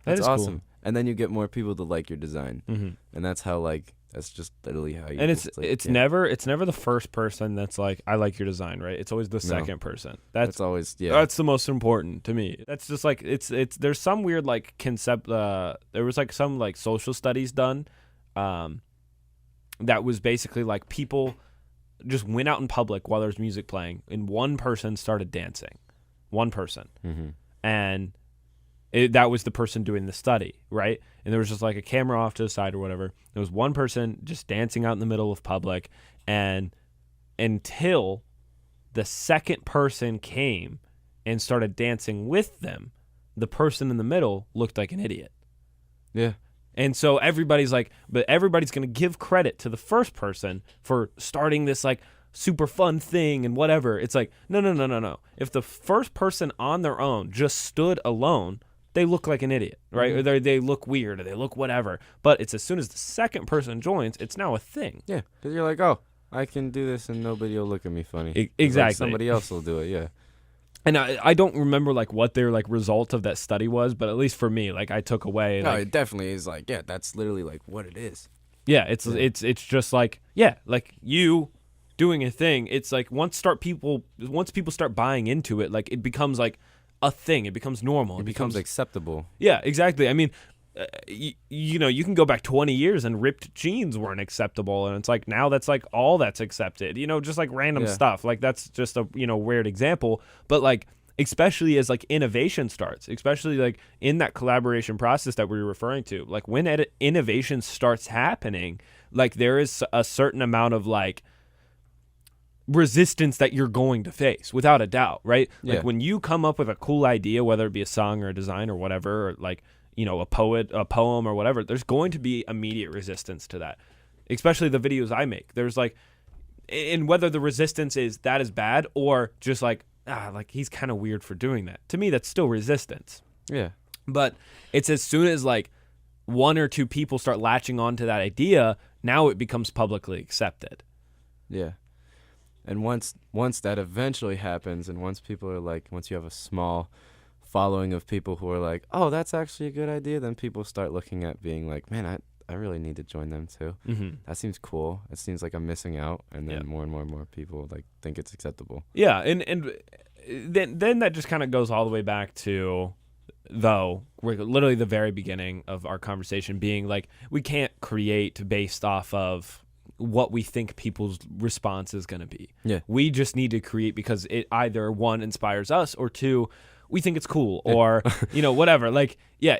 that's awesome. Cool. And then you get more people to like your design. And that's how like, that's just literally how you. And it's never the first person that's like, I like your design, right? It's always the second person. That's always, yeah. That's the most important to me. That's just like it's there's some weird like concept. There was like some like social studies done, that was basically like people just went out in public while there's music playing, and one person started dancing, one person, and that was the person doing the study, right? And there was just like a camera off to the side or whatever. There was one person just dancing out in the middle of public, and until the second person came and started dancing with them, the person in the middle looked like an idiot. Yeah. And so everybody's like, but everybody's going to give credit to the first person for starting this like super fun thing and whatever. It's like, no. If the first person on their own just stood alone, they look like an idiot, right? Or they look weird, or they look whatever. But it's as soon as the second person joins, it's now a thing. Yeah, because you're like, oh, I can do this and nobody will look at me funny. Exactly. Like somebody else will do it, yeah. And I don't remember like what their like result of that study was, but at least for me, like I took away. No, like, it definitely is like, yeah, that's literally like what it is. Yeah, it's just like, yeah, like you doing a thing. It's like once people start buying into it, like it becomes like a thing. It becomes normal. It becomes acceptable. Yeah, exactly. I mean, you can go back 20 years and ripped jeans weren't acceptable, and it's like now that's like all that's accepted. Just like random stuff. Like that's just a weird example, but like especially as like innovation starts, especially like in that collaboration process that we were referring to, like when innovation starts happening, like there is a certain amount of like resistance that you're going to face without a doubt, right? Like when you come up with a cool idea, whether it be a song or a design or whatever, or like a poem or whatever, there's going to be immediate resistance to that, especially the videos I make. There's like, and whether the resistance is that is bad or just like, like he's kind of weird for doing that. To me, that's still resistance. Yeah. But it's as soon as like one or two people start latching on to that idea, now it becomes publicly accepted. Yeah. And once that eventually happens, and once people are like, once you have a small following of people who are like, oh, that's actually a good idea, then people start looking at being like, man, I really need to join them too. That seems cool. It seems like I'm missing out, and then more and more people like think it's acceptable. Yeah, and then that just kind of goes all the way back to, though, we're literally the very beginning of our conversation being like, we can't create based off of what we think people's response is going to be. Yeah, we just need to create because it either one inspires us, or two, we think it's cool, or whatever. Like, yeah,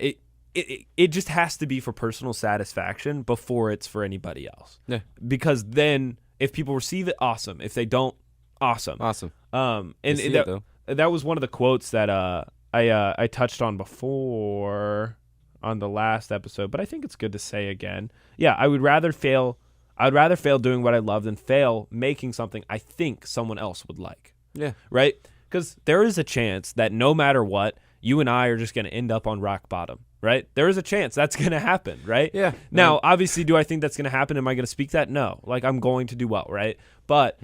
it just has to be for personal satisfaction before it's for anybody else. Yeah. Because then if people receive it, awesome. If they don't, awesome. Awesome. And that was one of the quotes that I touched on before on the last episode, but I think it's good to say again. Yeah, I'd rather fail doing what I love than fail making something I think someone else would like. Yeah. Right? Because there is a chance that no matter what, you and I are just going to end up on rock bottom, right? There is a chance that's going to happen, right? Yeah. Now, obviously, do I think that's going to happen? Am I going to speak that? No. Like, I'm going to do well, right? But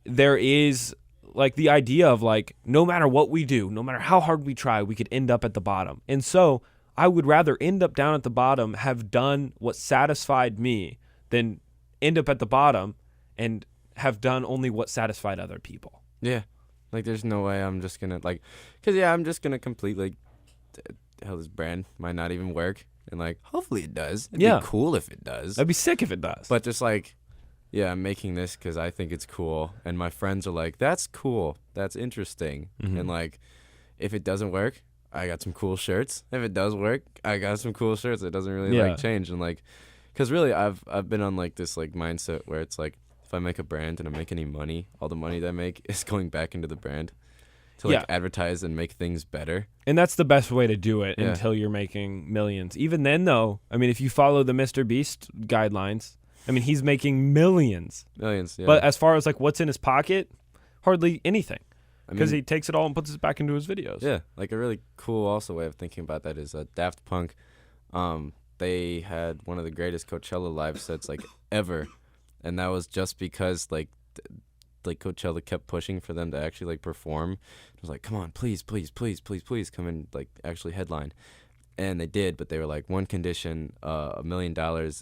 there is, like, the idea of, like, no matter what we do, no matter how hard we try, we could end up at the bottom. And so I would rather end up down at the bottom, have done what satisfied me, than end up at the bottom and have done only what satisfied other people. Yeah. Like, there's no way I'm just gonna, like, because, yeah, I'm just gonna complete, like, hell, this brand might not even work. And, like, hopefully it does. It'd be cool if it does. That'd be sick if it does. But just, like, yeah, I'm making this because I think it's cool. And my friends are like, that's cool. That's interesting. Mm-hmm. And, like, if it doesn't work, I got some cool shirts. If it does work, I got some cool shirts. It doesn't really, like, change. And, like, because really I've been on, like, this, like, mindset where it's, like, if I make a brand and I make any money, all the money that I make is going back into the brand to, like, advertise and make things better. And that's the best way to do it until you're making millions. Even then, though, I mean, if you follow the Mr. Beast guidelines, I mean, he's making millions. Millions, yeah. But as far as, like, what's in his pocket, hardly anything. Because he takes it all and puts it back into his videos. Yeah, like, a really cool also way of thinking about that is Daft Punk. They had one of the greatest Coachella live sets, like, ever. And that was just because, like Coachella kept pushing for them to actually, like, perform. It was like, come on, please, please, please, please, please come and, like, actually headline. And they did, but they were like, one condition, $1 million,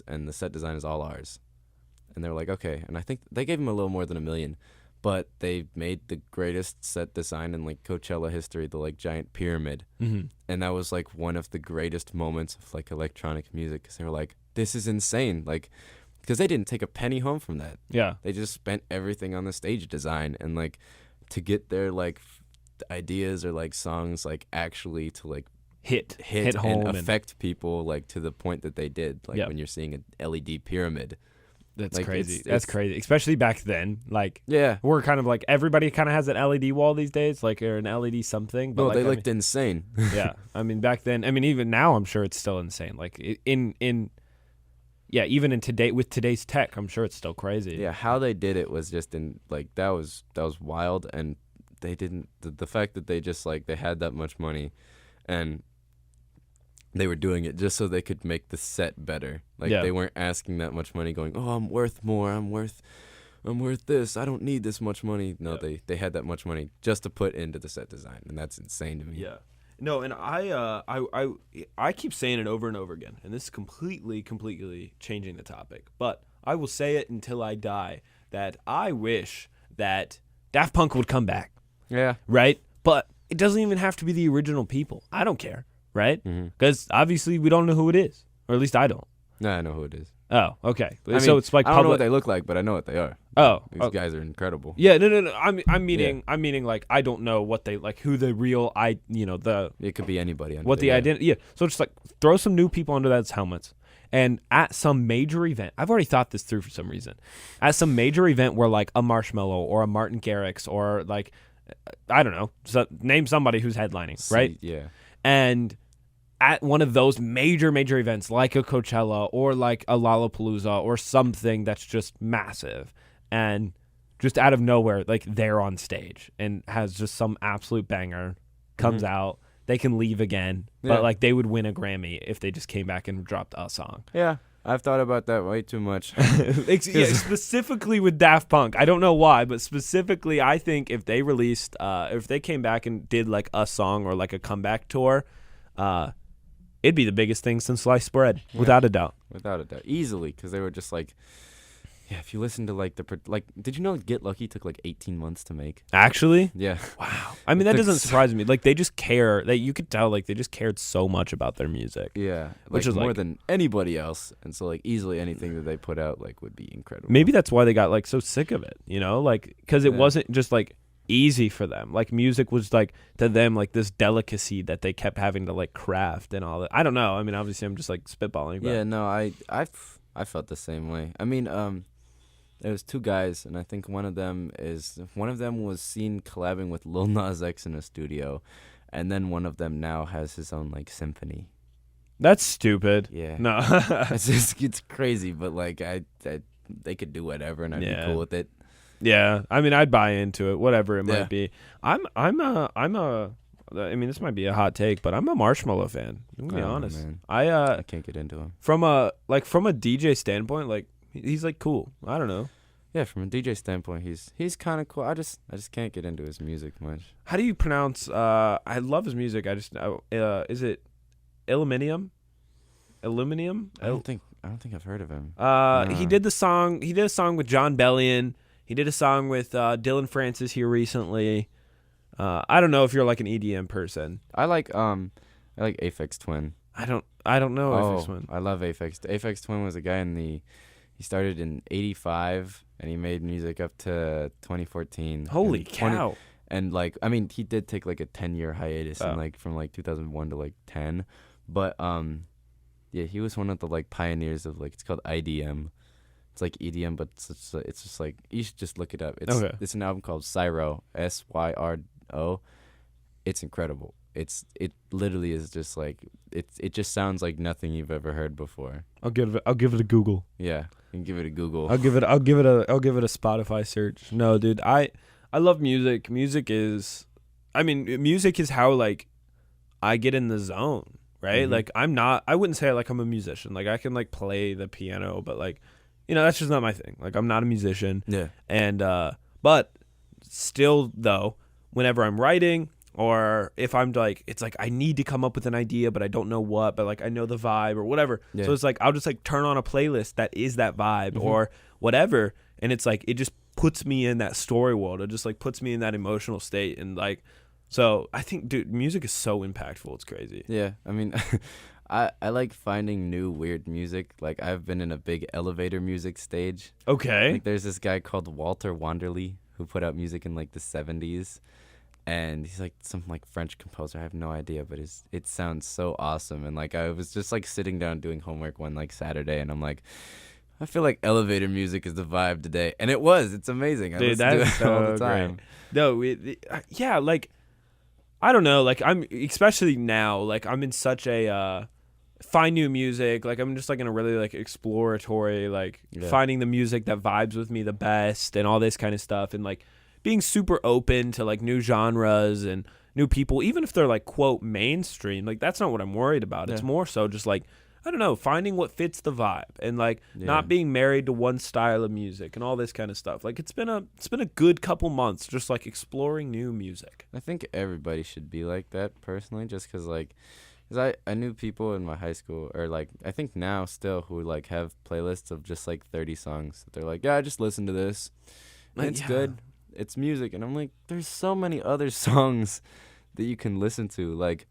and the set design is all ours. And they were like, okay. And I think they gave him a little more than $1 million, but they made the greatest set design in, like, Coachella history, the, like, giant pyramid. Mm-hmm. And that was, like, one of the greatest moments of, like, electronic music, because they were like, this is insane. Like, because they didn't take a penny home from that. Yeah. They just spent everything on the stage design. And, like, to get their, like, ideas or, like, songs, like, actually to, like, hit home and affect people, like, to the point that they did. Like, when you're seeing an LED pyramid. That's like, crazy. That's crazy. Especially back then. Like, yeah. We're kind of like, everybody kind of has an LED wall these days, like, or an LED something. But no, like, they looked insane. Yeah. I mean, back then, I mean, even now, I'm sure it's still insane. Like, even in today, with today's tech, I'm sure it's still crazy. Yeah, how they did it was just that was wild. And they didn't, the fact that they just, like, they had that much money and they were doing it just so they could make the set better. Like, they weren't asking that much money going, oh, I'm worth more. I'm worth this. I don't need this much money. No, they had that much money just to put into the set design. And that's insane to me. Yeah. No, and I keep saying it over and over again, and this is completely changing the topic. But I will say it until I die, that I wish that Daft Punk would come back. Yeah. Right? But it doesn't even have to be the original people. I don't care. Right? Because obviously we don't know who it is, or at least I don't. No, I know who it is. Oh, okay. I so mean, it's like I don't know what they look like, but I know what they are. Oh, these guys are incredible. Yeah, no. I'm meaning like, I don't know what they, like, who the real It could be anybody. What the identity? Yeah. So just, like, throw some new people under those helmets, and at some major event, I've already thought this through for some reason. At some major event where, like, a Marshmello or a Martin Garrix or, like, I don't know, name somebody who's headlining, right? Yeah. And at one of those major events, like a Coachella or like a Lollapalooza or something that's just massive, and just out of nowhere, like, they're on stage and has just some absolute banger, comes out, they can leave again, but like, they would win a Grammy if they just came back and dropped a song. Yeah. I've thought about that way too much. Specifically with Daft Punk. I don't know why, but specifically, I think if they released, if they came back and did, like, a song or, like, a comeback tour, it'd be the biggest thing since sliced bread, without a doubt. Without a doubt. Easily, because they were just like, yeah, if you listen to, like, did you know Get Lucky took, like, 18 months to make? Actually? Yeah. Wow. I mean, that doesn't surprise me. Like, they just care. You could tell, like, they just cared so much about their music. Yeah. Which is, more like, than anybody else. And so, like, easily anything that they put out, like, would be incredible. Maybe that's why they got, like, so sick of it, you know? Like, because it wasn't just, like, easy for them. Like, music was, like, to them, like, this delicacy that they kept having to, like, craft and all that. I don't know. I mean, obviously, I'm just, like, spitballing. But. Yeah, no, I felt the same way. I mean, there was two guys, and I think one of them was seen collabing with Lil Nas X in a studio, and then one of them now has his own, like, symphony. That's stupid. Yeah. No. it's crazy, but, like, they could do whatever, and I'd be cool with it. Yeah, I mean, I'd buy into it, whatever it might be. I mean, this might be a hot take, but I'm a Marshmello fan. I'm gonna be honest. Man. I can't get into him. From a DJ standpoint, like, he's, like, cool. I don't know. Yeah, from a DJ standpoint, he's kind of cool. I just can't get into his music much. How do you pronounce? I love his music. I just is it Illuminum. I don't think I've heard of him. He did a song with John Bellion. He did a song with Dylan Francis here recently. I don't know if you're like an EDM person. I like Aphex Twin. I don't know Aphex Twin. I love Aphex. Aphex Twin was a guy he started in '85 and he made music up to 2014. Holy cow. And like, I mean, he did take like a 10-year hiatus and like from like 2001 to like 10. But yeah, he was one of the like pioneers of like, it's called IDM. It's like EDM, but it's just like, you should just look it up. It's an album called Syro, Syro. It's incredible. It literally is just like, it just sounds like nothing you've ever heard before. I'll give it a Google. Yeah, and give it a Google. I'll give it a Spotify search. No, dude, I love music. Music is how like I get in the zone, right? Mm-hmm. Like I wouldn't say like I'm a musician. Like I can like play the piano, but like, you know, that's just not my thing. Like I'm not a musician. Yeah. And but still though, whenever I'm writing or if I'm like, it's like I need to come up with an idea, but I don't know what, but like I know the vibe or whatever. Yeah. So it's like I'll just like turn on a playlist that is that vibe or whatever, and it's like it just puts me in that story world. It just like puts me in that emotional state, and like, so I think, dude, music is so impactful. It's crazy. Yeah, I mean, I like finding new weird music. Like I've been in a big elevator music stage. Okay. Like there's this guy called Walter Wanderley who put out music in like the 70s. And he's like some like French composer. I have no idea, but it sounds so awesome. And like I was just like sitting down doing homework one like Saturday, and I'm like, I feel like elevator music is the vibe today, and it was. It's amazing. Dude, that's so all the time. Great. No, yeah, like I don't know. Like I'm especially now. Like I'm in such a find new music. Like I'm just like in a really like exploratory like finding the music that vibes with me the best and all this kind of stuff, and like being super open to like new genres and new people, even if they're like quote mainstream. Like that's not what I'm worried about. It's more so just like, I don't know, finding what fits the vibe and like not being married to one style of music and all this kind of stuff. Like it's been a good couple months just like exploring new music. I think everybody should be like that personally, just because like, cause I knew people in my high school, or like I think now still, who like have playlists of just like 30 songs. They're like, yeah, I just listen to this. And it's good. It's music. And I'm like, there's so many other songs that you can listen to. Like,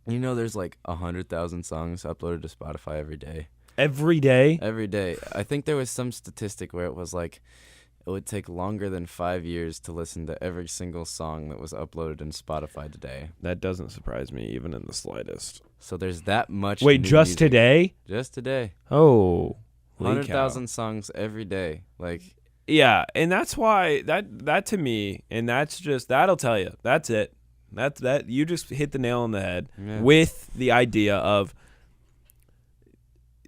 you know, there's like 100,000 songs uploaded to Spotify every day. Every day? Every day. I think there was some statistic where it was like, it would take longer than 5 years to listen to every single song that was uploaded in Spotify today. That doesn't surprise me even in the slightest. So there's that much. Wait, just music. Today? Just today. Oh. 100,000 songs every day. Like, yeah, and that's why that to me, and that's just, that'll tell you. That's it. That you just hit the nail on the head with the idea of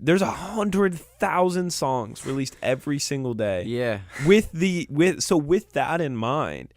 there's 100,000 songs released every single day. Yeah. With that in mind,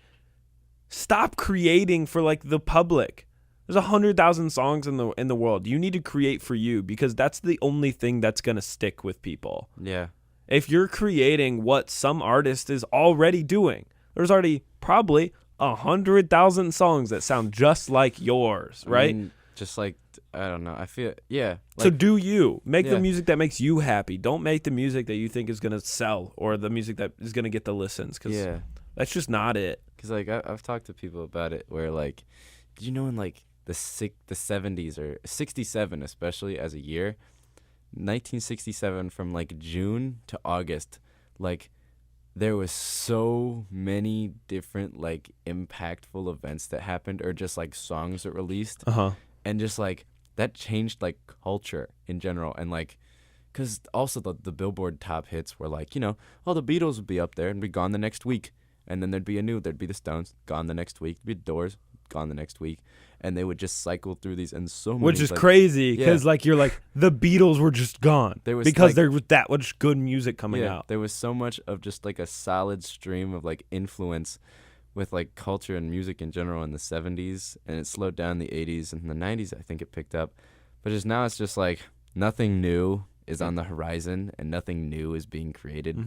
stop creating for like the public. There's 100,000 songs in the world. You need to create for you, because that's the only thing that's gonna stick with people. Yeah. If you're creating what some artist is already doing, there's already probably 100,000 songs that sound just like yours, right? I mean, just like, I don't know. I feel, yeah. Like, so do you. Make the music that makes you happy. Don't make the music that you think is going to sell, or the music that is going to get the listens, because that's just not it. Because like I've talked to people about it where like, did you know in like the 70s or 67 especially as a year, 1967 from like June to August, like there was so many different like impactful events that happened, or just like songs that released, and just like that changed like culture in general. And like, because also the Billboard top hits were like, you know, the Beatles would be up there and be gone the next week, and then there'd be the Stones, gone the next week, there'd be Doors, gone the next week, and they would just cycle through these, and so many, which is like, crazy, because like you're like, the Beatles were just gone because there was that much good music coming out. There was so much of just like a solid stream of like influence with like culture and music in general in the 70s, and it slowed down in the 80s, and in the 90s I think it picked up, but just now it's just like nothing new is on the horizon and nothing new is being created.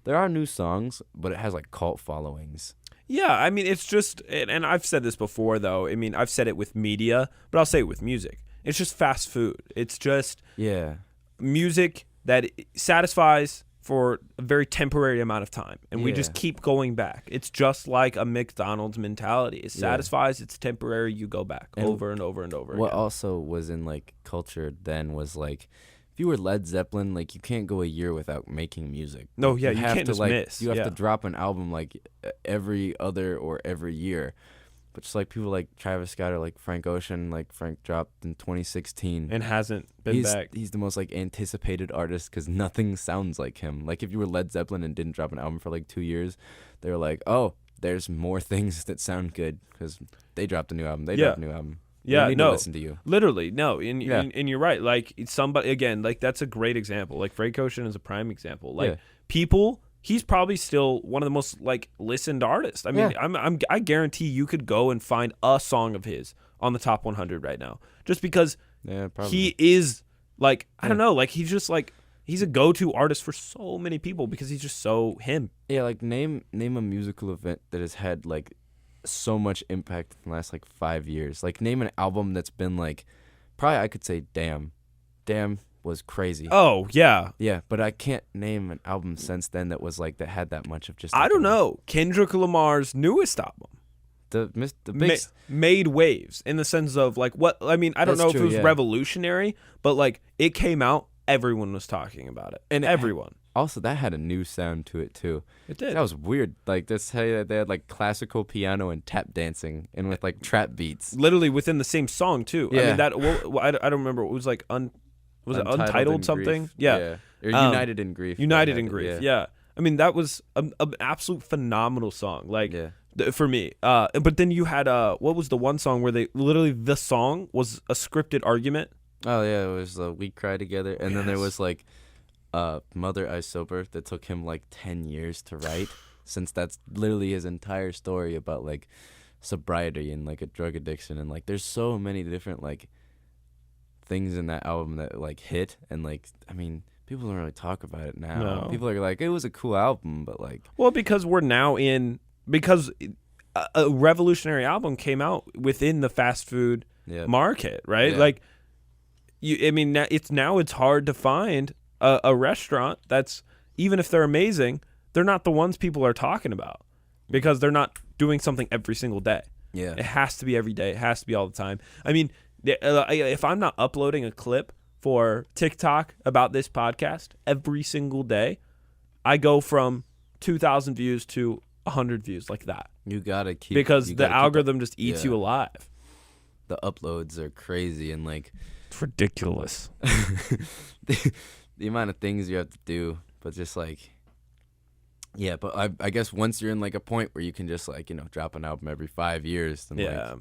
There are new songs, but it has like cult followings. Yeah, I mean, it's just, and I've said this before, though. I mean, I've said it with media, but I'll say it with music. it's just fast food. It's just Yeah. music that satisfies for a very temporary amount of time, and we just keep going back. It's just like a McDonald's mentality. It satisfies, it's temporary, you go back over and over and over What again. also was in like culture then was like, if you were Led Zeppelin, like you can't go a year without making music. No, yeah, you have can't to just like miss. you have Yeah. to drop an album like every other or every year. But just like people like Travis Scott or like Frank Ocean, like Frank dropped in 2016. And hasn't been back. He's the most like anticipated artist because nothing sounds like him. Like if you were Led Zeppelin and didn't drop an album for like 2 years, they were like, oh, there's more things that sound good because they dropped a new album. They dropped a new album. We Yeah, don't need to listen to you. Literally, no. And you're right. Like somebody, again, like that's a great example. Like Frank Ocean is a prime example. Like people, he's probably still one of the most like listened artists. I mean, I guarantee you could go and find a song of his on the top 100 right now, just because he is like, I don't know, like he's just like, he's a go-to artist for so many people because he's just so him. Yeah, like name a musical event that has had like so much impact in the last like 5 years. Like name an album that's been like, probably I could say Damn was crazy. Oh yeah, but I can't name an album since then that was like that had that much of just. I don't know, Kendrick Lamar's newest album, the big made waves in the sense of like what I mean. I don't know if it was revolutionary, but like it came out, everyone was talking about it, and everyone. Also, that had a new sound to it too. It did. That was weird. Like that's how they had like classical piano and tap dancing, and with like trap beats. Literally within the same song too. Yeah. I mean that. I don't remember. It was like was it Untitled something? Grief. Yeah. Or United in Grief. United in Grief. Yeah. I mean that was an absolute phenomenal song. Like for me. But then you had what was the one song where they literally the song was a scripted argument. Oh yeah, it was We Cry Together, and then there was like. Mother I Sober that took him like 10 years to write, since that's literally his entire story about like sobriety and like a drug addiction, and like there's so many different like things in that album that like hit, and like I mean people don't really talk about it now. No. People are like, it was a cool album, but like because we're now because a revolutionary album came out within the fast food market, right? Like it's hard to find a restaurant that's, even if they're amazing, they're not the ones people are talking about because they're not doing something every single day. Yeah, it has to be every day. It has to be all the time. I mean, if I'm not uploading a clip for TikTok about this podcast every single day, I go from 2,000 views to 100 views like that. You gotta keep, because the algorithm just eats you alive. The uploads are crazy, and like it's ridiculous. The amount of things you have to do, but just like, but I guess once you're in like a point where you can just like, drop an album every 5 years. Then like,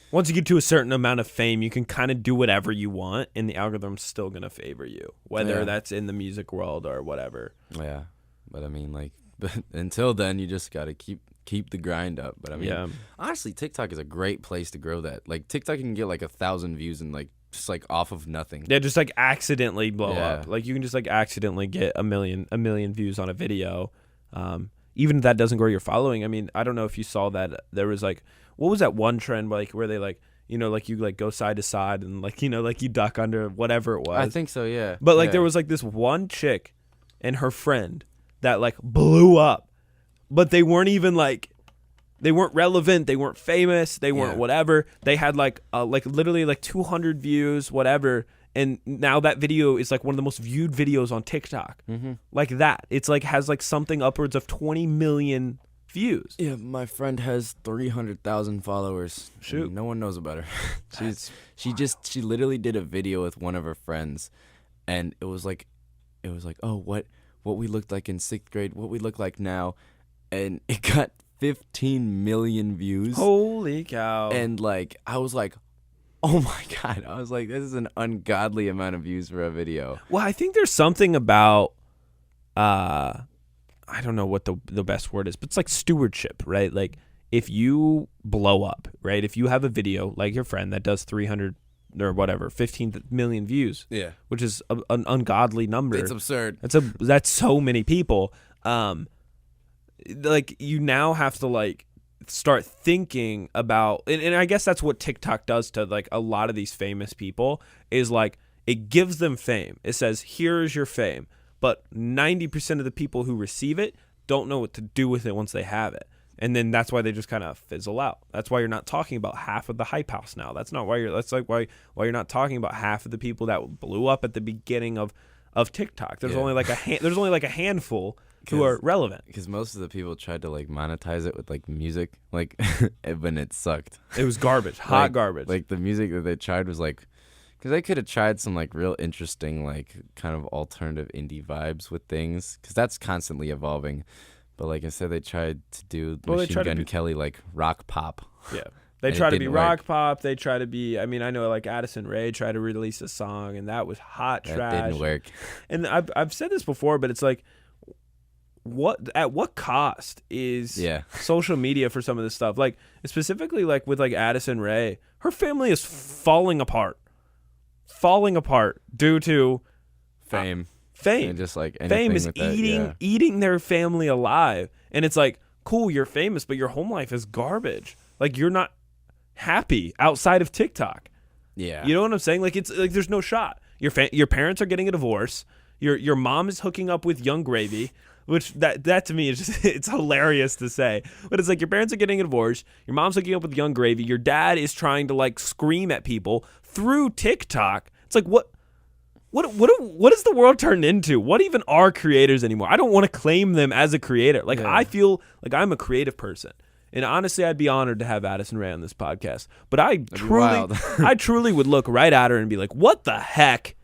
once you get to a certain amount of fame, you can kind of do whatever you want, and the algorithm's still going to favor you, whether that's in the music world or whatever. Yeah. But I mean, like, but until then, you just got to keep the grind up. But I mean, honestly, TikTok is a great place to grow that. Like, TikTok can get like 1,000 views and like, just like off of nothing. Yeah, just like accidentally blow up. Like you can just like accidentally get a million views on a video. Even if that doesn't grow your following. I mean, I don't know if you saw that there was like, what was that one trend like where they like, like you like go side to side and like, like you duck under whatever it was. I think so, yeah. But like there was like this one chick and her friend that like blew up, but they weren't even like, they weren't relevant. They weren't famous. They weren't whatever. They had like literally like 200 views, whatever. And now that video is like one of the most viewed videos on TikTok. Mm-hmm. Like that. It's like has like something upwards of 20 million views. Yeah, my friend has 300,000 followers. Shoot, no one knows about her. She literally did a video with one of her friends, and it was like, oh, what we looked like in 6th grade, what we look like now, and it got 15 million views. Holy cow. And like I was like, oh my god, I was like, this is an ungodly amount of views for a video. Well, I think there's something about I don't know what the best word is, but it's like stewardship, right? Like if you blow up, right? If you have a video like your friend that does 300 or whatever 15 million views, which is an ungodly number. It's absurd. That's so many people. Like you now have to like start thinking about, and I guess that's what TikTok does to like a lot of these famous people, is like it gives them fame. It says, here's your fame. But 90% of the people who receive it don't know what to do with it once they have it. And then that's why they just kind of fizzle out. That's why you're not talking about half of the hype house now. That's like why you're not talking about half of the people that blew up at the beginning of TikTok. There's only like a handful who are relevant. Because most of the people tried to like monetize it with like music, like when it sucked. It was garbage, hot garbage. Like the music that they tried was like, because they could have tried some like real interesting like kind of alternative indie vibes with things, because that's constantly evolving. But like instead they tried to do Machine Gun Kelly like rock pop. Yeah. They try to be rock pop. They try to be, I mean, I know like Addison Rae tried to release a song and that was hot trash. That didn't work. And I've said this before, but it's like, at what cost is social media for some of this stuff? Like specifically like with like Addison Rae, her family is falling apart due to fame. Fame. And just like fame is eating their family alive. And it's like, cool, you're famous, but your home life is garbage. Like you're not happy outside of TikTok. Yeah. You know what I'm saying? Like it's like there's no shot. Your parents are getting a divorce. Your mom is hooking up with Young Gravy, which that to me is just it's hilarious to say. But it's like your parents are getting a divorce. Your mom's hooking up with Young Gravy. Your dad is trying to like scream at people through TikTok. It's like what is the world turned into? What even are creators anymore? I don't want to claim them as a creator. Like I feel like I'm a creative person. And honestly, I'd be honored to have Addison Rae on this podcast. But I truly would look right at her and be like, "What the heck?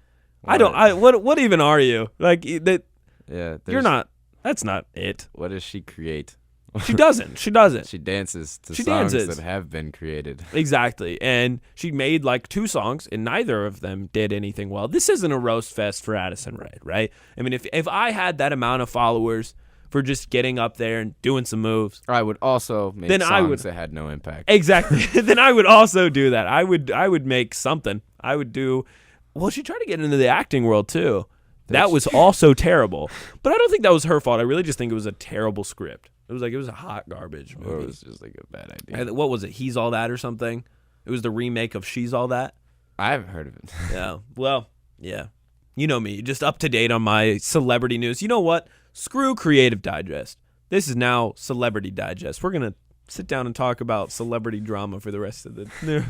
What even are you? Like that? Yeah, you're not. That's not it. What does she create? She doesn't. She dances to songs that have been created. Exactly. And she made like 2 songs, and neither of them did anything well. This isn't a roast fest for Addison Rae, right? I mean, if I had that amount of followers for just getting up there and doing some moves, I would also make songs that had no impact. Exactly. Then I would also do that. I would make something. I would do. Well, she tried to get into the acting world too. That was also terrible. But I don't think that was her fault. I really just think it was a terrible script. It was a hot garbage movie. Or it was just like a bad idea. What was it? He's All That or something? It was the remake of She's All That. I haven't heard of it. Yeah. Well, yeah. You know me, just up to date on my celebrity news. You know what? Screw Creative Digest. This is now Celebrity Digest. We're going to sit down and talk about celebrity drama for the rest of the...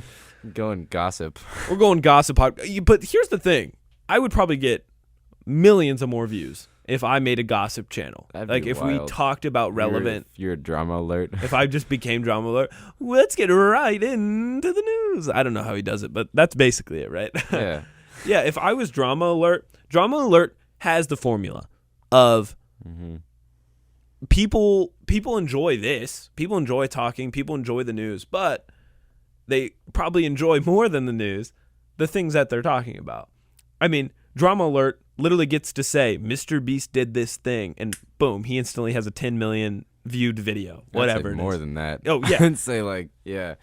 Going gossip. We're going gossip. But here's the thing. I would probably get millions of more views if I made a gossip channel. Like if we talked about relevant... You're a drama alert. If I just became drama alert, let's get right into the news. I don't know how he does it, but that's basically it, right? Yeah. Yeah, if I was drama alert has the formula of people enjoy this. People enjoy talking. People enjoy the news, but they probably enjoy more than the news the things that they're talking about. I mean, drama alert literally gets to say, Mr. Beast did this thing, and boom, he instantly has a 10 million viewed video, whatever. I'd say more than that. Oh, yeah. I'd say like, yeah.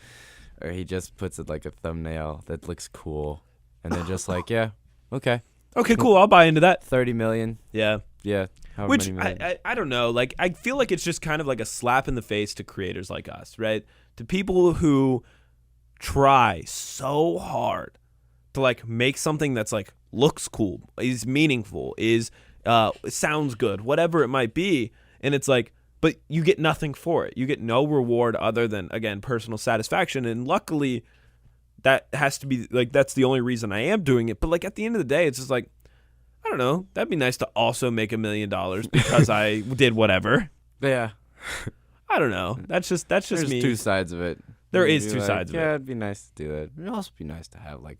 Or he just puts it like a thumbnail that looks cool, and they're just like, yeah, okay. Okay, cool, I'll buy into that. 30 million. Yeah. Yeah. Which, I don't know, like, I feel like it's just kind of like a slap in the face to creators like us, right? To people who try so hard to like make something that's like looks cool, is meaningful, is sounds good, whatever it might be, and it's like, but you get nothing for it. You get no reward other than, again, personal satisfaction. And luckily, that has to be like, that's the only reason I am doing it. But like at the end of the day, it's just like, I don't know, that'd be nice to also make $1 million because I did whatever. Yeah. I don't know. That's just There's me. There's 2 sides of it. There is 2 sides of it. Yeah, it'd be nice to do that. It'd also be nice to have like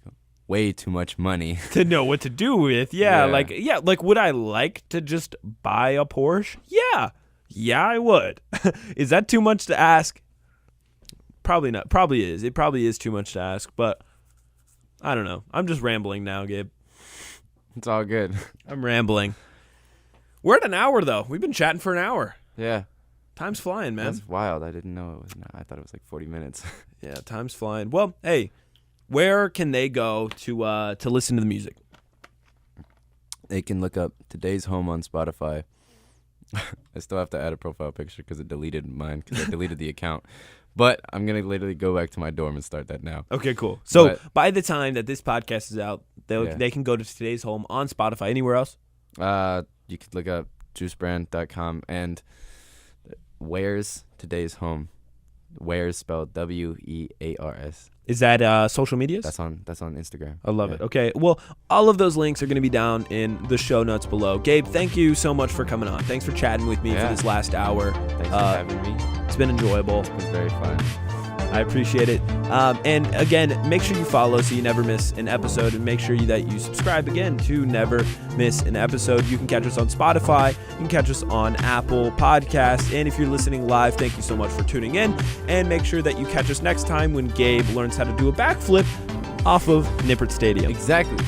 way too much money to know what to do with. Yeah. Like would I like to just buy a Porsche? Yeah, I would. Is that too much to ask? Probably not. Probably is. It probably is too much to ask, but I don't know. I'm just rambling now, Gabe. It's all good. I'm rambling. We're at an hour though. We've been chatting for an hour. Yeah. Time's flying, man. That's wild. I didn't know it was. I thought it was like 40 minutes. Yeah, time's flying. Well, hey, where can they go to listen to the music? They can look up Today's Home on Spotify, I still have to add a profile picture because it deleted mine because I deleted the account. But I'm going to literally go back to my dorm and start that now. Okay, cool. So But- by the time that this podcast is out, they can go to Today's Home on Spotify. Anywhere else? You could look up juicebrand.com and Where's Today's Home. Where's spelled WEARS. Is that social medias? That's on Instagram. I love it. Okay. Well, all of those links are going to be down in the show notes below. Gabe, thank you so much for coming on. Thanks for chatting with me for this last hour. Thanks for having me. It's been enjoyable. It's been very fun. I appreciate it. And again, make sure you follow so you never miss an episode, and make sure that you subscribe again to never miss an episode. You can catch us on Spotify. You can catch us on Apple Podcasts. And if you're listening live, thank you so much for tuning in. And make sure that you catch us next time when Gabe learns how to do a backflip off of Nippert Stadium. Exactly.